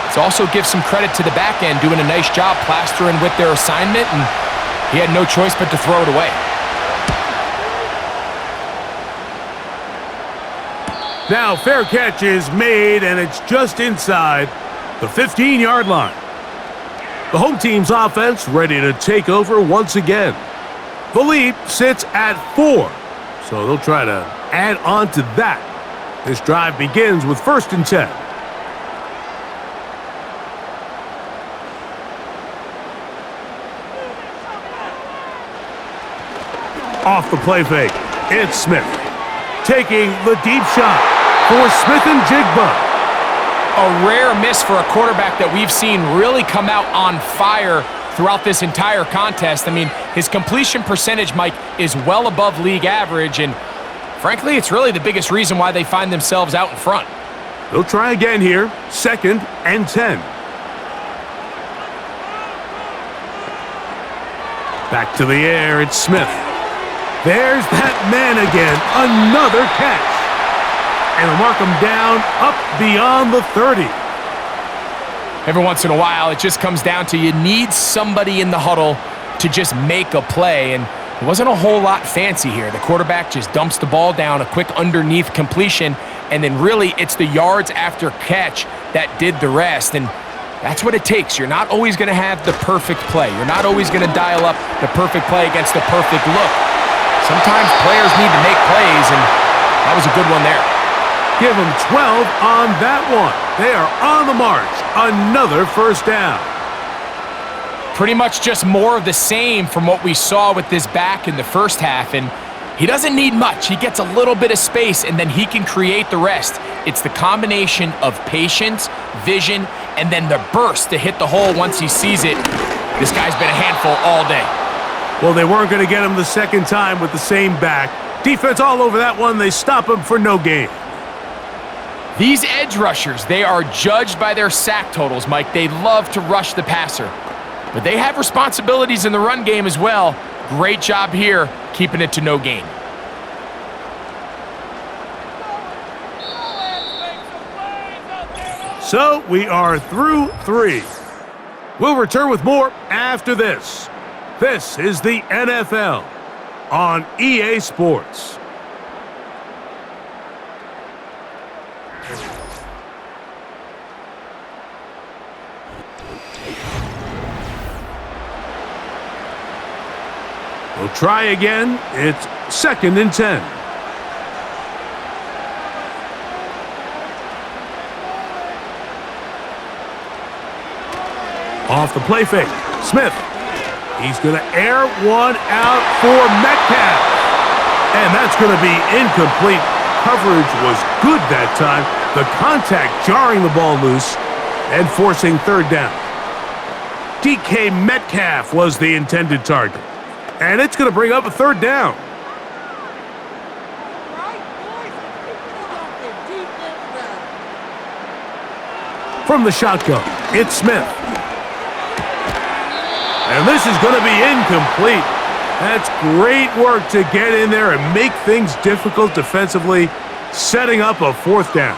let's also give some credit to the back end doing a nice job plastering with their assignment, and he had no choice but to throw it away. Now, fair catch is made, and it's just inside the 15-yard line. The home team's offense ready to take over once again. The lead sits at 4, so they'll try to add on to that. This drive begins with 1st and 10. Off the play fake, it's Smith. Taking the deep shot for Smith and Jigba. A rare miss for a quarterback that we've seen really come out on fire throughout this entire contest. I mean, his completion percentage, Mike, is well above league average, and frankly, it's really the biggest reason why they find themselves out in front. They'll try again here, 2nd and 10. Back to the air, it's Smith. There's that man again, another catch. And they'll mark him down up beyond the 30. Every once in a while, it just comes down to you need somebody in the huddle to just make a play, and it wasn't a whole lot fancy here. The quarterback just dumps the ball down, a quick underneath completion, and then really it's the yards after catch that did the rest, and that's what it takes. You're not always going to have the perfect play. You're not always going to dial up the perfect play against the perfect look. Sometimes players need to make plays, and that was a good one there. Give them 12 on that one. They are on the march. Another 1st down. Pretty much just more of the same from what we saw with this back in the first half, and he doesn't need much. He gets a little bit of space, and then he can create the rest. It's the combination of patience, vision, and then the burst to hit the hole once he sees it. This guy's been a handful all day. Well, they weren't going to get him the second time with the same back. Defense all over that one. They stop him for no gain. These edge rushers, they are judged by their sack totals, Mike. They love to rush the passer. But they have responsibilities in the run game as well. Great job here, keeping it to no gain. So we are through 3. We'll return with more after this. This is the NFL on EA Sports. We'll try again. It's 2nd and 10. Off the play fake. Smith. He's going to air one out for Metcalf. And that's going to be incomplete. Coverage was good that time. The contact jarring the ball loose and forcing 3rd down. DK Metcalf was the intended target. And it's going to bring up a 3rd down. From the shotgun, it's Smith. And this is going to be incomplete. That's great work to get in there and make things difficult defensively, setting up a 4th down.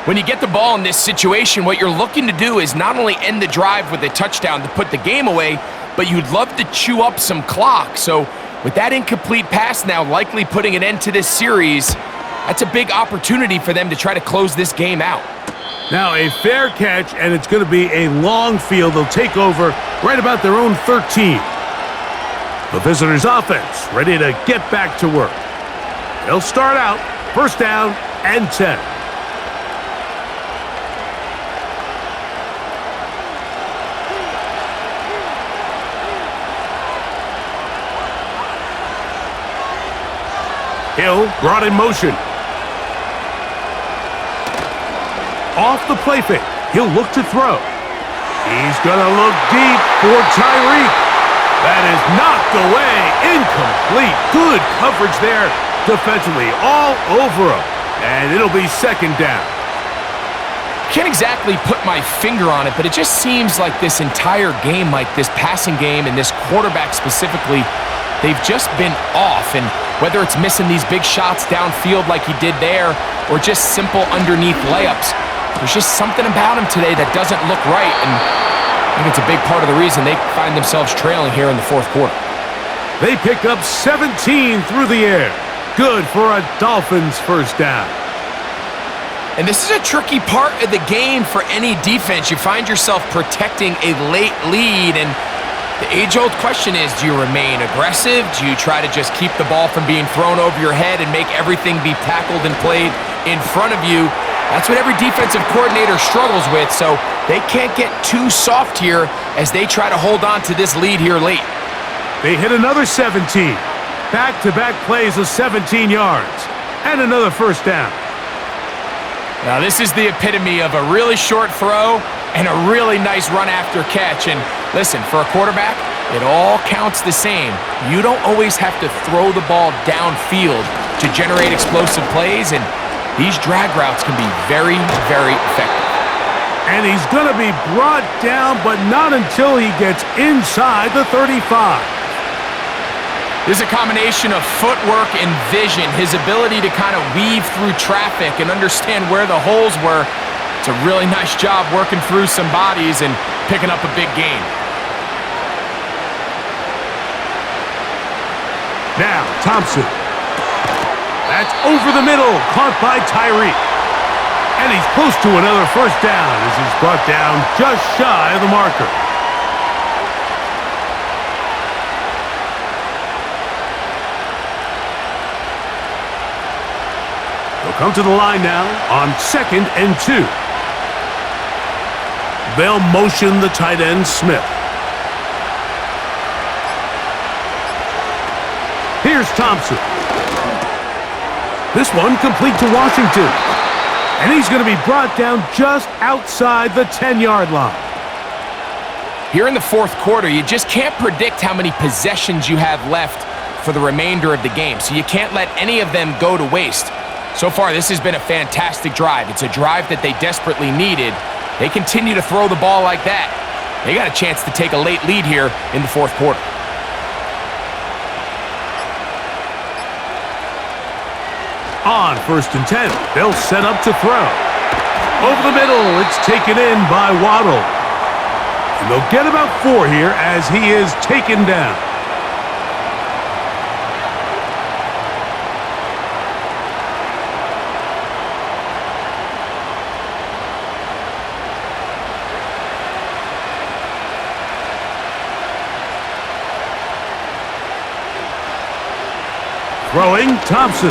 When you get the ball in this situation, what you're looking to do is not only end the drive with a touchdown to put the game away, but you'd love to chew up some clock. So with that incomplete pass now likely putting an end to this series, that's a big opportunity for them to try to close this game out. Now a fair catch, and it's going to be a long field. They'll take over right about their own 13. The visitors' offense ready to get back to work. They'll start out 1st down and 10. Hill brought in motion. Off the play fake. He'll look to throw. He's going to look deep for Tyreek. That is knocked away. Incomplete. Good coverage there defensively all over him. And it'll be 2nd down. Can't exactly put my finger on it, but it just seems like this entire game, like this passing game and this quarterback specifically, they've just been off. And whether it's missing these big shots downfield like he did there or just simple underneath layups, there's just something about him today that doesn't look right. And I think it's a big part of the reason they find themselves trailing here in the 4th quarter. They pick up 17 through the air. Good for a Dolphins 1st down. And this is a tricky part of the game for any defense. You find yourself protecting a late lead, and the age-old question is, do you remain aggressive? Do you try to just keep the ball from being thrown over your head and make everything be tackled and played in front of you? That's what every defensive coordinator struggles with, so they can't get too soft here as they try to hold on to this lead here late. They hit another 17. Back-to-back plays of 17 yards. And another 1st down. Now this is the epitome of a really short throw and a really nice run after catch. And listen, for a quarterback, it all counts the same. You don't always have to throw the ball downfield to generate explosive plays, and these drag routes can be very, very effective. And he's going to be brought down, but not until he gets inside the 35. This is a combination of footwork and vision, his ability to kind of weave through traffic and understand where the holes were. It's a really nice job working through some bodies and picking up a big gain. Now, Thompson. That's over the middle, caught by Tyreek. And he's close to another 1st down as he's brought down just shy of the marker. They'll come to the line now on 2nd and 2. They'll motion the tight end, Smith. Here's Thompson. This one complete to Washington. And he's going to be brought down just outside the 10-yard line. Here in the fourth quarter, you just can't predict how many possessions you have left for the remainder of the game, so you can't let any of them go to waste. So far, this has been a fantastic drive. It's a drive that they desperately needed. They continue to throw the ball like that. They got a chance to take a late lead here in the fourth quarter. On 1st and 10, they'll set up to throw. Over the middle, it's taken in by Waddle. And they'll get about 4 here as he is taken down. Throwing, Thompson.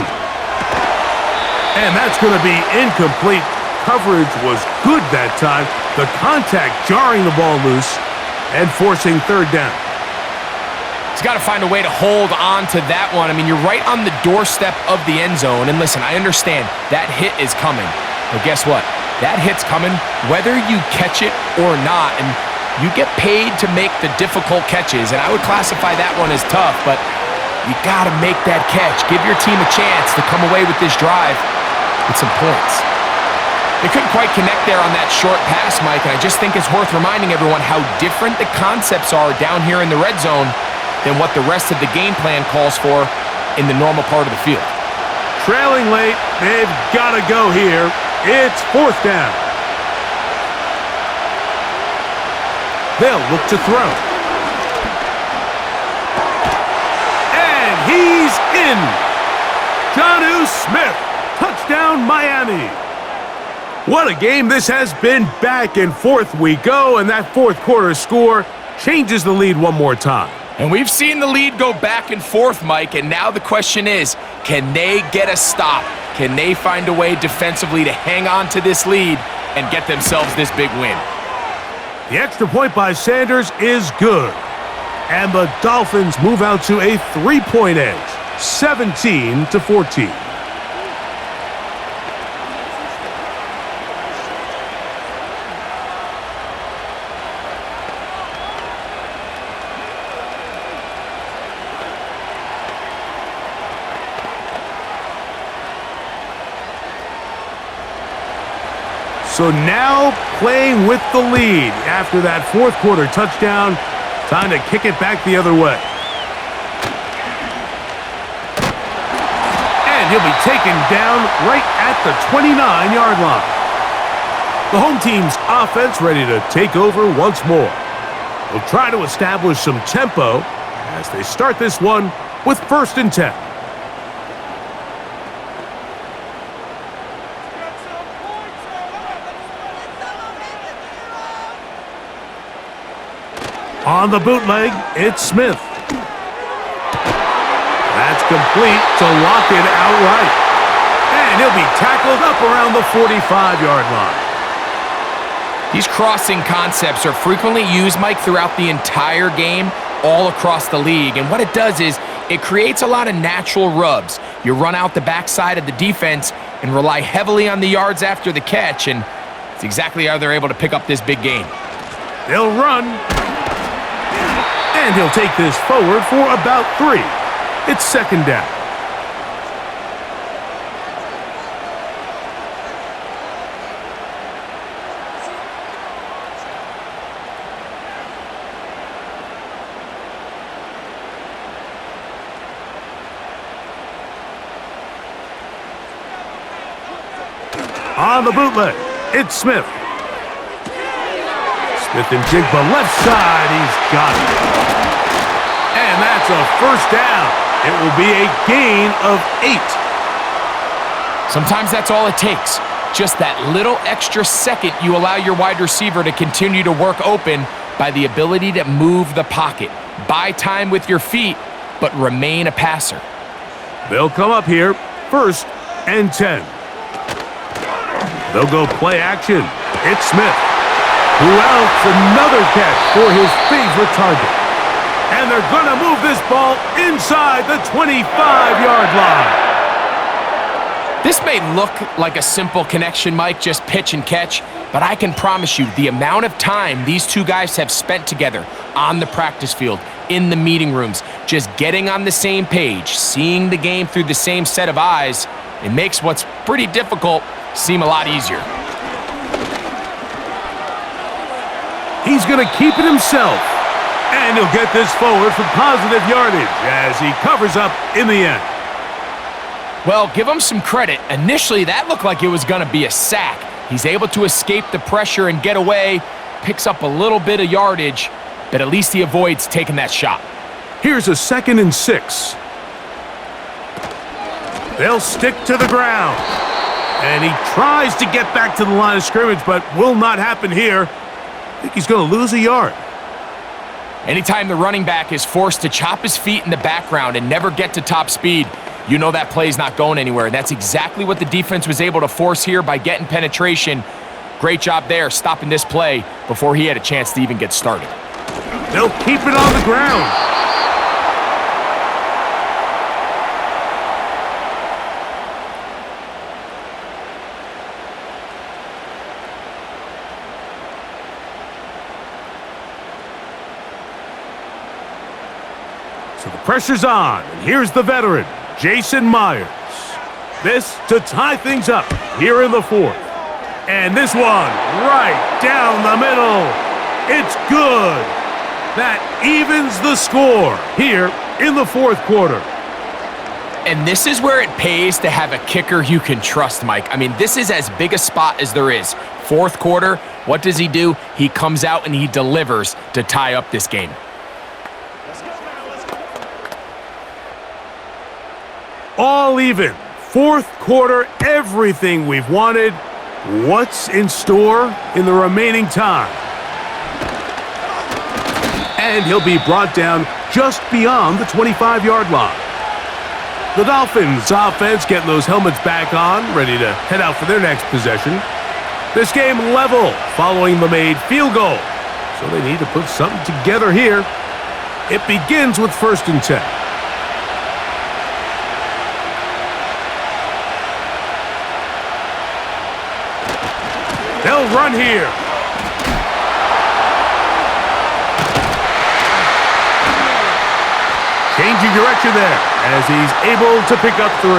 And that's going to be incomplete. Coverage was good that time. The contact jarring the ball loose and forcing 3rd down. He's got to find a way to hold on to that one. I mean, you're right on the doorstep of the end zone. And listen, I understand that hit is coming. But guess what? That hit's coming whether you catch it or not. And you get paid to make the difficult catches. And I would classify that one as tough, but you got to make that catch. Give your team a chance to come away with this drive with some points. They couldn't quite connect there on that short pass, Mike, and I just think it's worth reminding everyone how different the concepts are down here in the red zone than what the rest of the game plan calls for in the normal part of the field. Trailing late, they've got to go here. It's 4th down. They'll look to throw. And he's in. Jonnu Smith. Touchdown, Miami. What a game this has been. Back and forth we go, and that fourth quarter score changes the lead one more time. And we've seen the lead go back and forth, Mike, and now the question is, can they get a stop? Can they find a way defensively to hang on to this lead and get themselves this big win? The extra point by Sanders is good. And the Dolphins move out to a 3-point edge, 17-14. So now playing with the lead after that fourth quarter touchdown. Time to kick it back the other way. And he'll be taken down right at the 29-yard line. The home team's offense ready to take over once more. They'll try to establish some tempo as they start this one with 1st and 10. On the bootleg, it's Smith. That's complete to lock it outright. And he'll be tackled up around the 45-yard line. These crossing concepts are frequently used, Mike, throughout the entire game, all across the league. And what it does is it creates a lot of natural rubs. You run out the backside of the defense and rely heavily on the yards after the catch, and it's exactly how they're able to pick up this big gain. They'll run. And he'll take this forward for about 3. It's 2nd down. On the bootleg, it's Smith. Smith and Jigba left side, he's got it. And that's a 1st down. It will be a gain of 8. Sometimes that's all it takes. Just that little extra second you allow your wide receiver to continue to work open by the ability to move the pocket. Buy time with your feet, but remain a passer. They'll come up here, 1st and 10. They'll go play action. It's Smith. Who else? Another catch for his favorite target. And they're going to move this ball inside the 25-yard line. This may look like a simple connection, Mike, just pitch and catch, but I can promise you the amount of time these two guys have spent together on the practice field, in the meeting rooms, just getting on the same page, seeing the game through the same set of eyes, it makes what's pretty difficult seem a lot easier. He's going to keep it himself, and he'll get this forward for positive yardage as he covers up in the end. Well, give him some credit. Initially, that looked like it was going to be a sack. He's able to escape the pressure and get away, picks up a little bit of yardage, but at least he avoids taking that shot. Here's a 2nd and 6. They'll stick to the ground. And he tries to get back to the line of scrimmage, but will not happen here. I think he's going to lose a yard. Anytime the running back is forced to chop his feet in the background and never get to top speed, you know that play's not going anywhere. And that's exactly what the defense was able to force here by getting penetration. Great job there, stopping this play before he had a chance to even get started. They'll keep it on the ground. So the pressure's on, and here's the veteran, Jason Myers. This to tie things up here in the 4th. And this one right down the middle. It's good. That evens the score here in the 4th quarter. And this is where it pays to have a kicker you can trust, Mike. I mean, this is as big a spot as there is. 4th quarter, what does he do? He comes out and he delivers to tie up this game. All even. 4th quarter, everything we've wanted. What's in store in the remaining time? And he'll be brought down just beyond the 25-yard line. The Dolphins offense getting those helmets back on, ready to head out for their next possession. This game level following the made field goal. So they need to put something together here. It begins with 1st and 10. They'll run here. Changing direction there as he's able to pick up 3.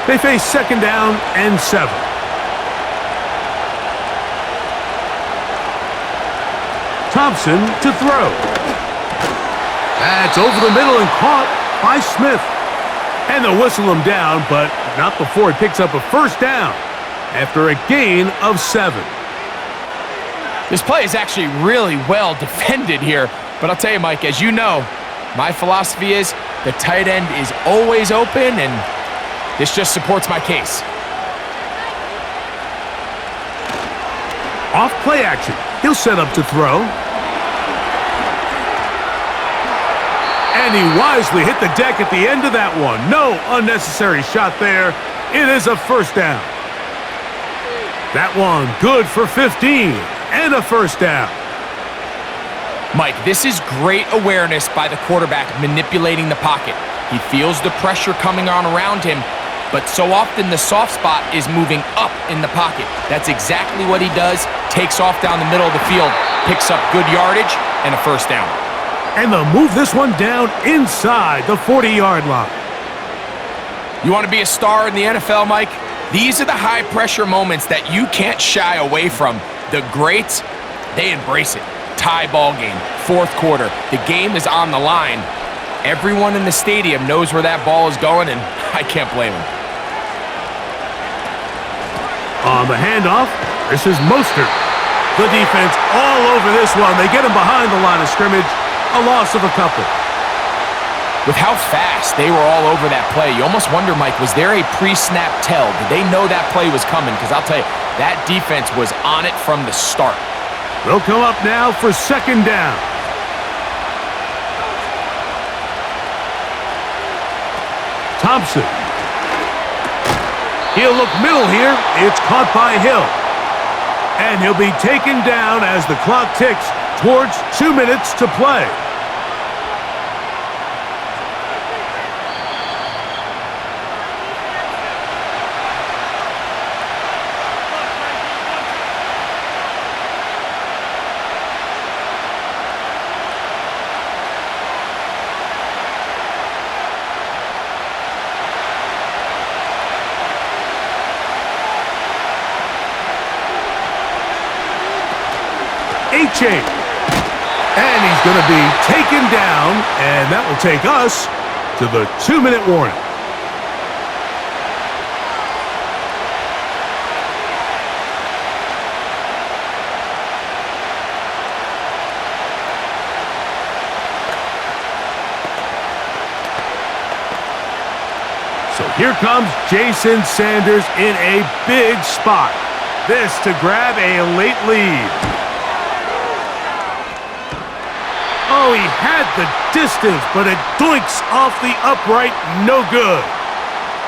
They face 2nd down and 7. Thompson to throw. That's over the middle and caught by Smith. And they'll whistle him down, but not before he picks up a 1st down after a gain of 7. This play is actually really well defended here, but I'll tell you, Mike, as you know, my philosophy is the tight end is always open, and this just supports my case. Off play action. He'll set up to throw. And he wisely hit the deck at the end of that one. No unnecessary shot there. It is a 1st down. That one good for 15 and a 1st down. Mike, this is great awareness by the quarterback manipulating the pocket. He feels the pressure coming on around him, but so often the soft spot is moving up in the pocket. That's exactly what he does. Takes off down the middle of the field, picks up good yardage, and a 1st down. And they'll move this one down inside the 40-yard line. You want to be a star in the NFL, Mike? These are the high-pressure moments that you can't shy away from. The greats, they embrace it. Tie ball game, 4th quarter. The game is on the line. Everyone in the stadium knows where that ball is going, and I can't blame them. On the handoff, this is Mostert. The defense all over this one. They get him behind the line of scrimmage. A loss of a couple. With how fast they were all over that play, you almost wonder, Mike, was there a pre-snap tell? Did they know that play was coming? Because I'll tell you, that defense was on it from the start. They'll come up now for 2nd down. Thompson. He'll look middle here. It's caught by Hill. And he'll be taken down as the clock ticks towards 2 minutes to play. And he's going to be taken down, and that will take us to the 2-minute warning. So here comes Jason Sanders in a big spot. This to grab a late lead. Oh, he had the distance, but it doinks off the upright, no good.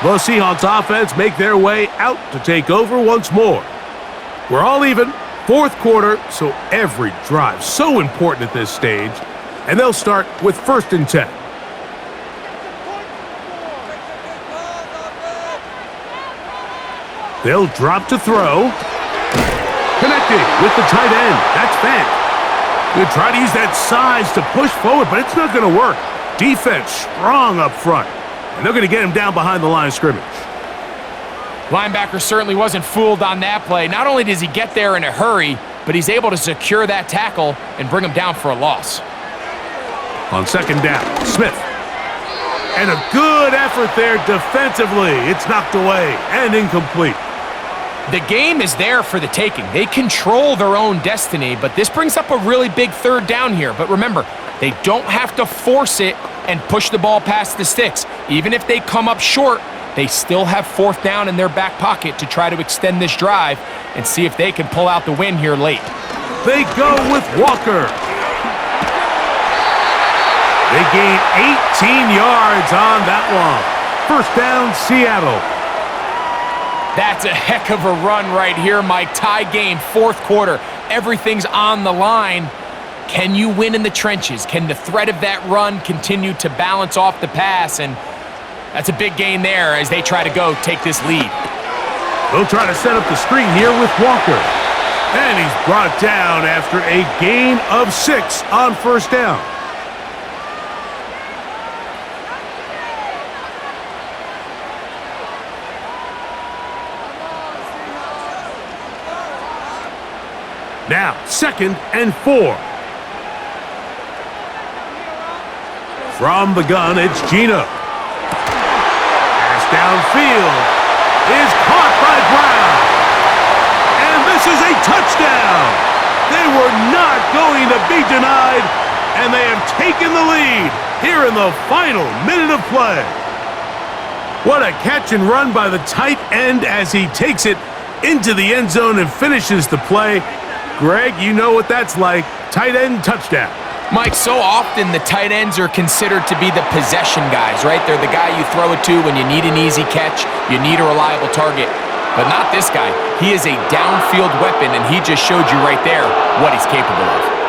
The Seahawks offense make their way out to take over once more. We're all even, fourth quarter, so every drive so important at this stage, and they'll start with 1st and 10. They'll drop to throw. Connecting with the tight end. That's Fant. They try to use that size to push forward, but it's not going to work. Defense strong up front, and they're going to get him down behind the line of scrimmage. Linebacker certainly wasn't fooled on that play. Not only does he get there in a hurry, but he's able to secure that tackle and bring him down for a loss. On 2nd down, Smith. And a good effort there defensively. It's knocked away and incomplete. The game is there for the taking. They control their own destiny, but this brings up a really big 3rd down here. But remember, they don't have to force it and push the ball past the sticks. Even if they come up short, they still have 4th down in their back pocket to try to extend this drive and see if they can pull out the win here late. They go with Walker. They gain 18 yards on that one. 1st down, Seattle. That's a heck of a run right here, Mike. Tie game, 4th quarter. Everything's on the line. Can you win in the trenches? Can the threat of that run continue to balance off the pass? And that's a big gain there as they try to go take this lead. They'll try to set up the screen here with Walker. And he's brought down after a gain of 6 on 1st down. Now, 2nd and 4. From the gun, it's Gino. Pass downfield is caught by Brown. And this is a touchdown. They were not going to be denied, and they have taken the lead here in the final minute of play. What a catch and run by the tight end as he takes it into the end zone and finishes the play. Greg, you know what that's like. Tight end touchdown. Mike, so often the tight ends are considered to be the possession guys, right? They're the guy you throw it to when you need an easy catch, you need a reliable target. But not this guy. He is a downfield weapon, and he just showed you right there what he's capable of.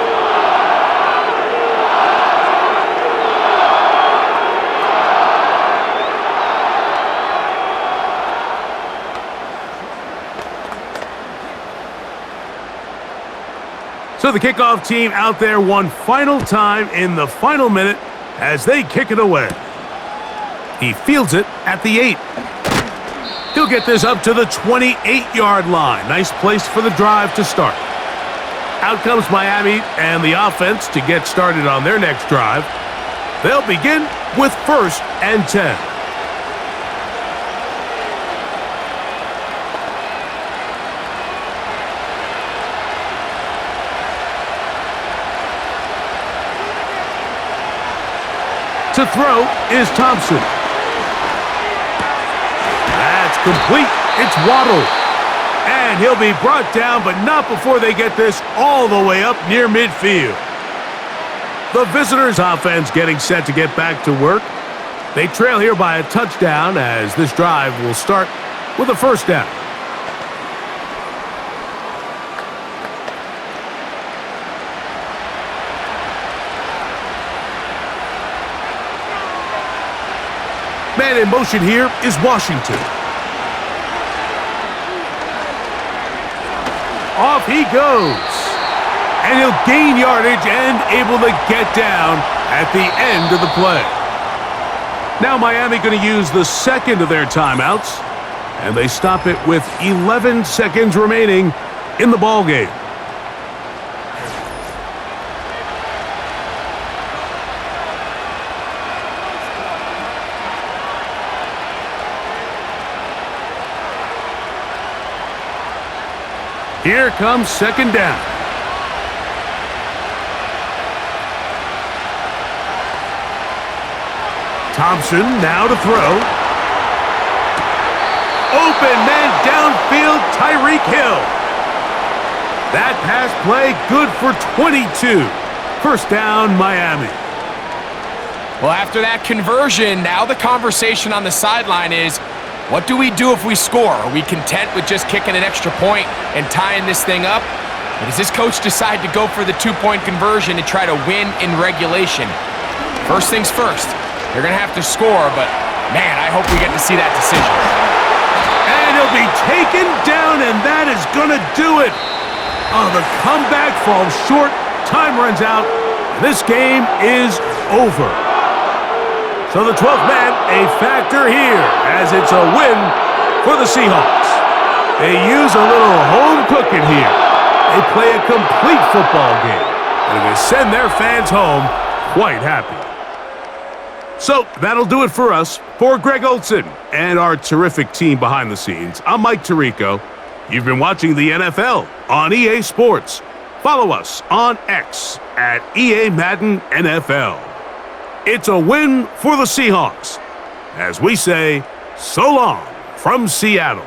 So the kickoff team out there one final time in the final minute as they kick it away. He fields it at the 8. He'll get this up to the 28-yard line. Nice place for the drive to start. Out comes Miami and the offense to get started on their next drive. They'll begin with 1st and 10. To throw is Thompson. That's complete. It's Waddle. And he'll be brought down, but not before they get this all the way up near midfield. The visitors' offense getting set to get back to work. They trail here by a touchdown as this drive will start with a 1st down. Man in motion here is Washington. Off he goes. And he'll gain yardage and able to get down at the end of the play. Now Miami going to use the second of their timeouts, and they stop it with 11 seconds remaining in the ball game. Here comes second down. Thompson now to throw. Open man downfield, Tyreek Hill. That pass play good for 22. First down, Miami. Well, after that conversion, now the conversation on the sideline is, what do we do if we score? Are we content with just kicking an extra point and tying this thing up? Or does this coach decide to go for the two-point conversion and try to win in regulation? First things first, they're going to have to score, but man, I hope we get to see that decision. And he'll be taken down, and that is going to do it. Oh, the comeback falls short. Time runs out. This game is over. So the 12th man, a factor here, as it's a win for the Seahawks. They use a little home cooking here. They play a complete football game, and they send their fans home quite happy. So that'll do it for us. For Greg Olson and our terrific team behind the scenes, I'm Mike Tirico. You've been watching the NFL on EA Sports. Follow us on X at EA Madden NFL. It's a win for the Seahawks, as we say, so long from Seattle.